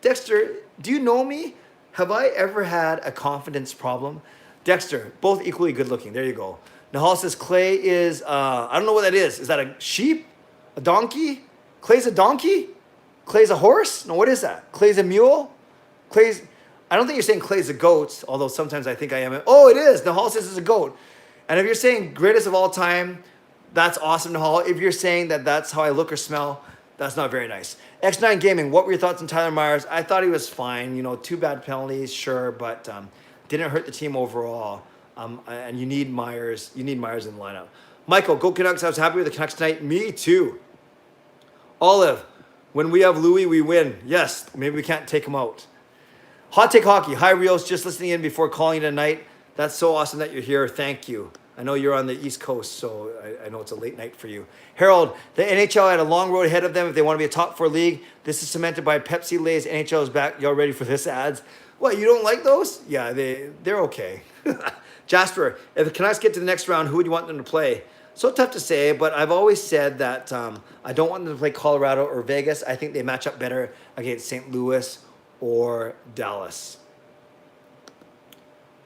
Dexter, do you know me? Have I ever had a confidence problem? Dexter, both equally good looking. There you go. Nahal says Clay is, I don't know what that is. Is that a sheep? A donkey? Clay's a donkey? Clay's a horse? No, what is that? Clay's a mule? I don't think you're saying Clay's a goat, although sometimes I think I am. Oh, it is. Nahal says it's a goat. And if you're saying greatest of all time, that's awesome, Nahal. If you're saying that that's how I look or smell, That's not very nice. X9 Gaming, what were your thoughts on Tyler Myers? I thought he was fine. You know, 2 bad penalties, sure, but didn't hurt the team overall. And you need Myers. You need Myers in the lineup. Michael, go Canucks. I was happy with the Canucks tonight. Me too. Olive, when we have Louis, we win. Yes, maybe we can't take him out. Hot Take Hockey. Hi, Rios. Just listening in before calling it a night. That's so awesome that you're here. Thank you. I know you're on the East Coast, so I know it's a late night for you. Harold, the NHL had a long road ahead of them if they want to be a top 4 league. This is cemented by Pepsi, Lay's. NHL is back. Y'all ready for this ads? What, you don't like those? Yeah, they're okay. Jasper, if the Canucks get to the next round, who would you want them to play? So tough to say, but I've always said that I don't want them to play Colorado or Vegas. I think they match up better against St. Louis or Dallas.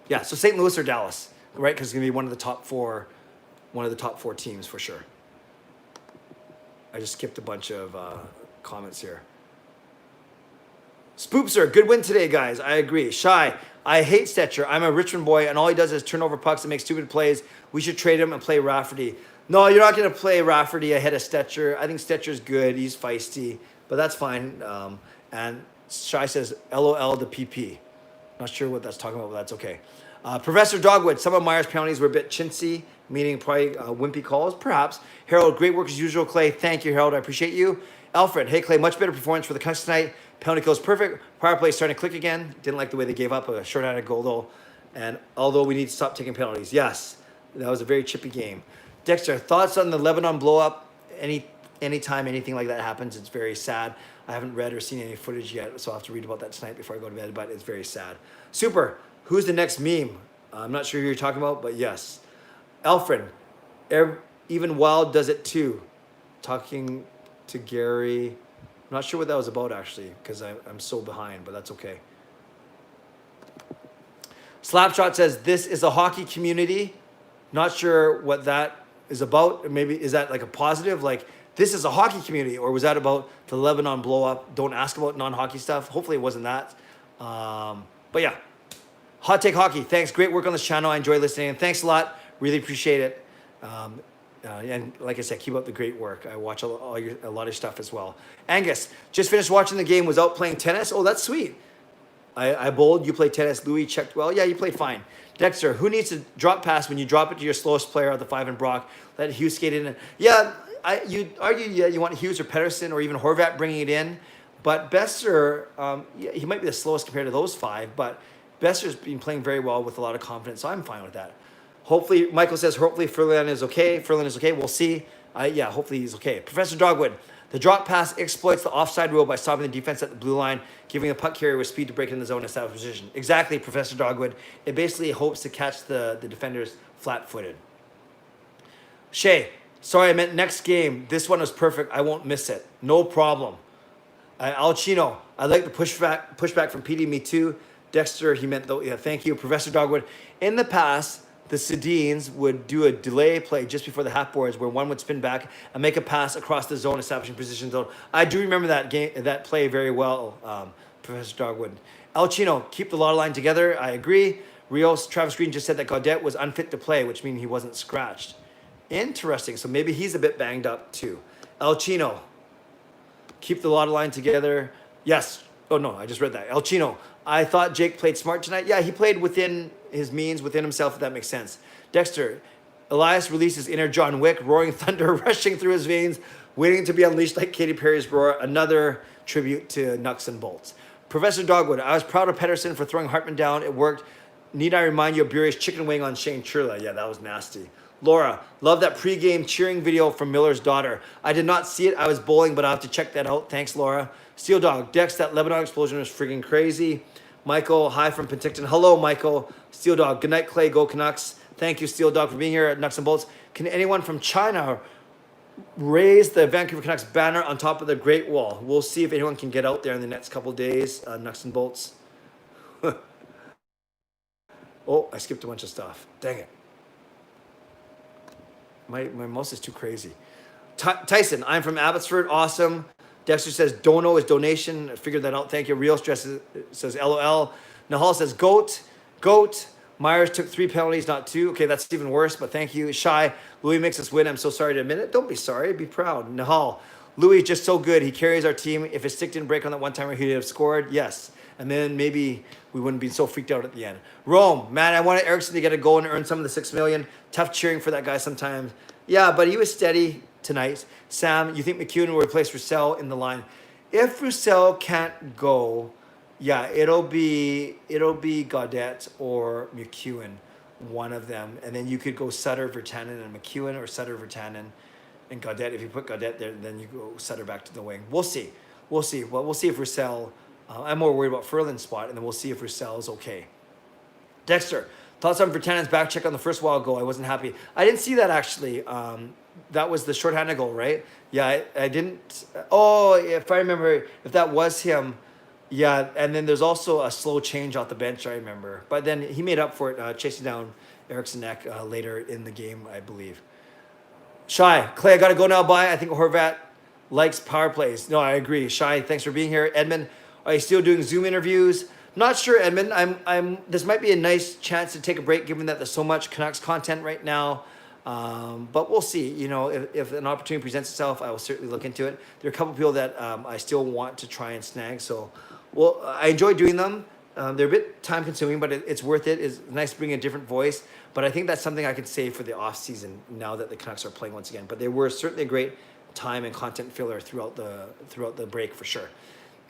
Yeah, so St. Louis or Dallas, right? Because it's gonna be one of the top four teams for sure. I just skipped a bunch of comments here. Spoopser, good win today, guys. I agree. Shy, I hate Stetcher. I'm a Richmond boy, and all he does is turn over pucks and make stupid plays. We should trade him and play Rafferty. No, you're not going to play Rafferty ahead of Stetcher. I think Stetcher's good. He's feisty, but that's fine. And Shy says, LOL to PP. Not sure what that's talking about, but that's okay. Professor Dogwood, some of Myers' penalties were a bit chintzy, meaning probably wimpy calls, perhaps. Harold, great work as usual, Clay. Thank you, Harold. I appreciate you. Alfred, hey, Clay, much better performance for the Canucks tonight. Penalty kills perfect. Power play starting to click again. Didn't like the way they gave up a short-handed goal, though. And although we need to stop taking penalties. Yes, that was a very chippy game. Dexter, thoughts on the Lebanon blow-up? Anytime anything like that happens, it's very sad. I haven't read or seen any footage yet, so I'll have to read about that tonight before I go to bed, but it's very sad. Super, who's the next meme? I'm not sure who you're talking about, but yes. Alfred, even Wild does it too. Talking to Gary. I'm not sure what that was about, actually, because I'm so behind, but that's okay. Slapshot says, this is a hockey community. Not sure what that is about. Maybe, is that like a positive? Like, this is a hockey community, or was that about the Lebanon blow up? Don't ask about non-hockey stuff. Hopefully it wasn't that. But yeah, Hot Take Hockey. Thanks. Great work on this channel. I enjoy listening. And thanks a lot. Really appreciate it. And like I said, keep up the great work. I watch a lot of your stuff as well. Angus, just finished watching the game. Was out playing tennis. Oh, that's sweet. I bowled. You played tennis. Louis checked well. Yeah, you played fine. Dexter, who needs to drop pass when you drop it to your slowest player at the 5 and Brock? Let Hughes skate in. Yeah, you'd argue you want Hughes or Pedersen or even Horvat bringing it in. But Besser, yeah, he might be the slowest compared to those 5. But Besser's been playing very well with a lot of confidence. So I'm fine with that. Hopefully, Michael says, hopefully Furlan is okay. Furlan is okay. We'll see. Yeah, hopefully he's okay. Professor Dogwood, the drop pass exploits the offside rule by stopping the defense at the blue line, giving the puck carrier with speed to break in the zone and establish position. Exactly, Professor Dogwood. It basically hopes to catch the defenders flat-footed. Shay, sorry, I meant next game. This one was perfect. I won't miss it. No problem. Alcino, I like the pushback from PD. Me too. Dexter, he meant though. Yeah, thank you, Professor Dogwood. In the past, the Sedines would do a delay play just before the half boards where one would spin back and make a pass across the zone, establishing position zone. I do remember that play very well, Professor Dogwood. Alcino, keep the lot line together. I agree. Rios, Travis Green just said that Gaudette was unfit to play, which means he wasn't scratched. Interesting. So maybe he's a bit banged up too. Alcino, keep the lot line together. Yes. Oh, no, I just read that. Alcino, I thought Jake played smart tonight. Yeah, he played within his means, within himself, if that makes sense. Dexter, Elias releases inner John Wick, roaring thunder rushing through his veins, waiting to be unleashed like Katy Perry's roar. Another tribute to Nuts and Bolts. Professor Dogwood, I was proud of Pedersen for throwing Hartman down. It worked. Need I remind you of Buri's chicken wing on Shane Churla? Yeah, that was nasty. Laura, love that pregame cheering video from Miller's daughter. I did not see it. I was bowling, but I'll have to check that out. Thanks, Laura. Steel Dog, Dex, that Lebanon explosion was freaking crazy. Michael, hi from Penticton. Hello, Michael. Steel Dog, good night, Clay. Go Canucks. Thank you, Steel Dog, for being here at Nuts and Bolts. Can anyone from China raise the Vancouver Canucks banner on top of the Great Wall? We'll see if anyone can get out there in the next couple of days. Nuts and Bolts. Oh, I skipped a bunch of stuff. Dang it. My mouse is too crazy. Tyson, I'm from Abbotsford. Awesome. Dexter says, dono is donation. I figured that out. Thank you. Real Stress says, LOL. Nahal says, goat. Myers took 3 penalties, not 2. Okay, that's even worse, but thank you. Shy, Louis makes us win. I'm so sorry to admit it. Don't be sorry. Be proud. Nahal, Louis is just so good. He carries our team. If his stick didn't break on that one timer, he'd have scored. Yes. And then maybe we wouldn't be so freaked out at the end. Rome, man, I wanted Erickson to get a goal and earn some of the $6 million. Tough cheering for that guy sometimes. Yeah, but he was steady tonight. Sam, you think McEwen will replace Roussel in the line? If Roussel can't go, yeah, it'll be Gaudette or McEwen, one of them. And then you could go Sutter, Virtanen, and McEwen, or Sutter, Virtanen, and Gaudette. If you put Gaudette there, then you go Sutter back to the wing. We'll see. Well, we'll see if Roussel... I'm more worried about Furlan's spot, and then we'll see if Roussel is okay. Dexter, thoughts on Virtanen's back check on the first wild goal? I wasn't happy. I didn't see that, actually. That was the shorthanded goal, right? Yeah, I didn't... Oh, if I remember, if that was him... Yeah, and then there's also a slow change off the bench, I remember. But then he made up for it, chasing down Eriksson Ek later in the game, I believe. Shy, Clay, I got to go now. Bye. I think Horvat likes power plays. No, I agree. Shy, thanks for being here. Edmund, are you still doing Zoom interviews? Not sure, Edmund. This might be a nice chance to take a break, given that there's so much Canucks content right now. But we'll see. You know, if an opportunity presents itself, I will certainly look into it. There are a couple people that I still want to try and snag. So, well, I enjoy doing them. They're a bit time consuming, but it's worth it. It's nice to bring a different voice. But I think that's something I could save for the off season now that the Canucks are playing once again. But they were certainly a great time and content filler throughout the break for sure.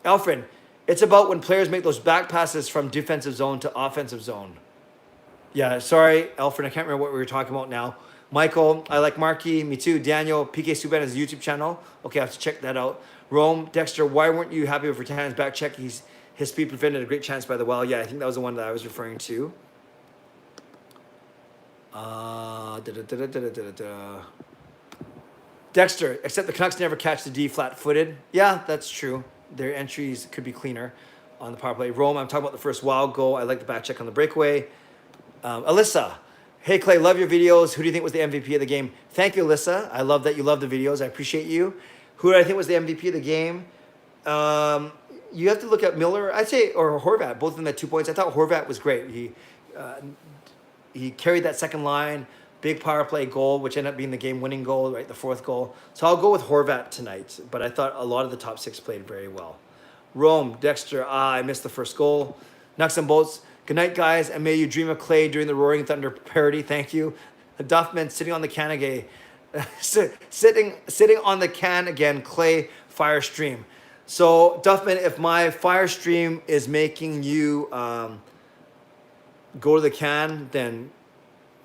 Alfred, it's about when players make those back passes from defensive zone to offensive zone. Yeah, sorry, Alfred, I can't remember what we were talking about now. Michael, I like Markey, me too. Daniel, PK Subban has a YouTube channel. Okay, I have to check that out. Rome, Dexter, why weren't you happy with Virtanen's back check? His speed prevented a great chance by the well. Yeah, I think that was the one that I was referring to. Dexter, except the Canucks never catch the D flat-footed. Yeah, that's true. Their entries could be cleaner on the power play. Rome, I'm talking about the first wild goal. I like the back check on the breakaway. Alyssa, hey Clay, love your videos. Who do you think was the MVP of the game? Thank you, Alyssa. I love that you love the videos. I appreciate you. Who do I think was the MVP of the game? You have to look at Miller, I'd say, or Horvat. Both of them had 2 points. I thought Horvat was great. He carried that second line, big power play goal, which ended up being the game-winning goal, right? The fourth goal. So I'll go with Horvat tonight. But I thought a lot of the top six played very well. Rome, Dexter, I missed the first goal. Nucks and bolts. Good night, guys, and may you dream of Clay during the Roaring Thunder parody. Thank you. Duffman sitting on the can again. sitting on the can again. Clay fire stream. So Duffman, if my fire stream is making you go to the can, then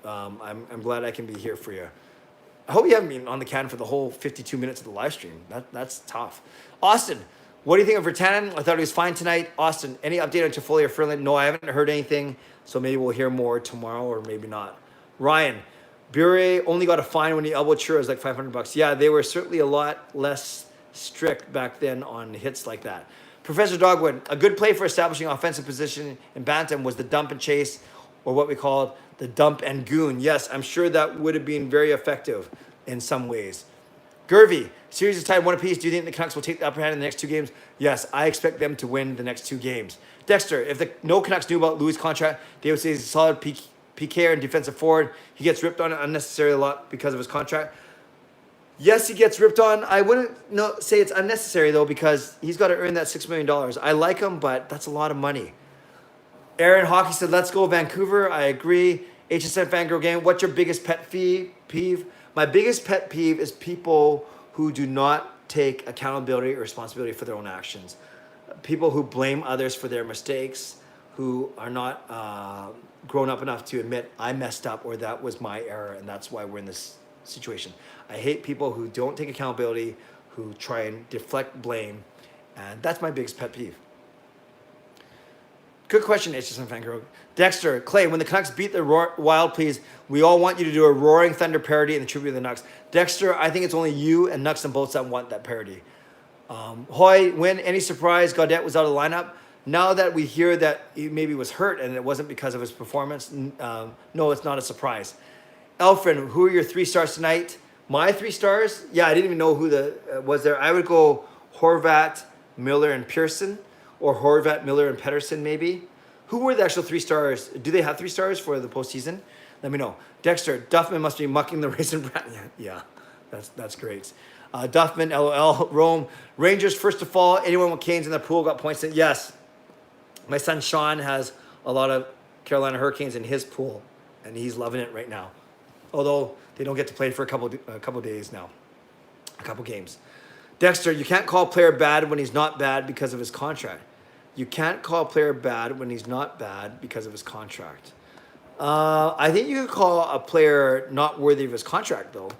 I'm glad I can be here for you. I hope you haven't been on the can for the whole 52 minutes of the live stream. That's tough. Austin, what do you think of Virtanen? I thought he was fine tonight. Austin, any update on Toffoli or Furlan? No, I haven't heard anything, so maybe we'll hear more tomorrow or maybe not. Ryan, Bure only got a fine when he elbowed churros, like $500. Yeah, they were certainly a lot less strict back then on hits like that. Professor Dogwood, a good play for establishing offensive position in Bantam was the dump and chase, or what we called the dump and goon. Yes, I'm sure that would have been very effective in some ways. Gervy, series is tied 1 apiece. Do you think the Canucks will take the upper hand in the next 2 games? Yes, I expect them to win the next 2 games. Dexter, if no Canucks knew about Louis' contract, they would say he's a solid PKer and defensive forward. He gets ripped on unnecessarily a lot because of his contract. Yes, he gets ripped on. I wouldn't say it's unnecessary, though, because he's got to earn that $6 million. I like him, but that's a lot of money. Aaron Hockey said, let's go Vancouver. I agree. HSN Fangirl Game, what's your biggest pet peeve? My biggest pet peeve is people who do not take accountability or responsibility for their own actions. People who blame others for their mistakes, who are not grown up enough to admit, I messed up or that was my error and that's why we're in this situation. I hate people who don't take accountability, who try and deflect blame, and that's my biggest pet peeve. Good question, HSN Fangirl. Dexter, Clay, when the Canucks beat the Wild, please, we all want you to do a Roaring Thunder parody in the tribute of the Nucks. Dexter, I think it's only you and Nucks and Bolts that want that parody. Hoy, when any surprise Gaudette was out of the lineup? Now that we hear that he maybe was hurt and it wasn't because of his performance, no, it's not a surprise. Alfred, who are your 3 stars tonight? My 3 stars? Yeah, I didn't even know who was there. I would go Horvat, Miller, and Pearson, or Horvat, Miller, and Pettersson maybe. Who were the actual 3 stars? Do they have 3 stars for the postseason? Let me know. Dexter, Duffman must be mucking the Raisin Bran. Yeah, That's great. Duffman, LOL, Rome, Rangers first to fall. Anyone with Canes in the pool got points. Yes, my son Sean has a lot of Carolina Hurricanes in his pool, and he's loving it right now. Although they don't get to play for a couple days now, a couple games. Dexter, you can't call a player bad when he's not bad because of his contract. You can't call a player bad when he's not bad because of his contract. I think you could call a player not worthy of his contract, though.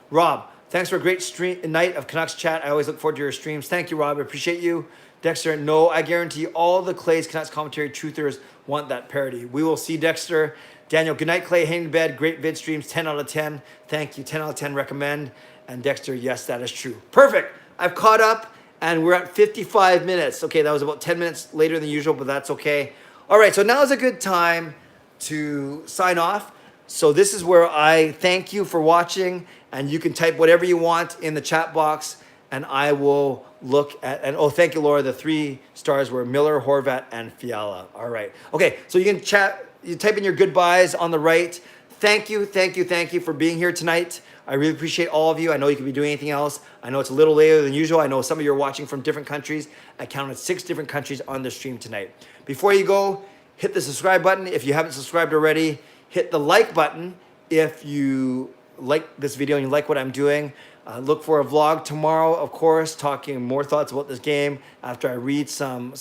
Rob, thanks for a great night of Canucks chat. I always look forward to your streams. Thank you, Rob. I appreciate you. Dexter, no, I guarantee all the Clay's Canucks commentary truthers want that parody. We will see, Dexter. Daniel, good night, Clay. Hang in bed. Great vid streams. 10 out of 10. Thank you. 10 out of 10 recommend. And Dexter, yes, that is true. Perfect. I've caught up, and we're at 55 minutes. Okay, that was about 10 minutes later than usual, but that's okay. All right, so now is a good time to sign off. So this is where I thank you for watching, and you can type whatever you want in the chat box, and I will look at, and oh, thank you, Laura. The 3 stars were Miller, Horvat, and Fiala. All right. Okay, so you can chat, you type in your goodbyes on the right. Thank you for being here tonight. I really appreciate all of you. I know you could be doing anything else. I know it's a little later than usual. I know some of you are watching from different countries. I counted 6 different countries on the stream tonight. Before you go, hit the subscribe button if you haven't subscribed already. Hit the like button if you like this video and you like what I'm doing. Look for a vlog tomorrow, of course, talking more thoughts about this game after I read some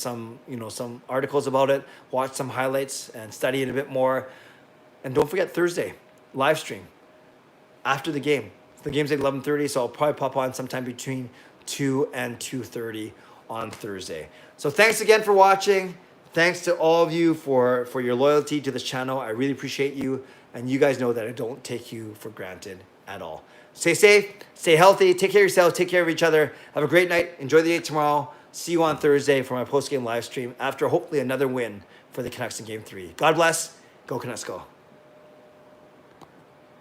articles about it, watch some highlights, and study it a bit more. And don't forget Thursday, live stream after the game. The game's at 11:30, so I'll probably pop on sometime between 2 and 2:30 on Thursday. So thanks again for watching. Thanks to all of you for your loyalty to this channel. I really appreciate you. And you guys know that I don't take you for granted at all. Stay safe, stay healthy, take care of yourselves, take care of each other. Have a great night. Enjoy the day tomorrow. See you on Thursday for my post-game live stream after hopefully another win for the Canucks in Game 3. God bless. Go Canucks, go.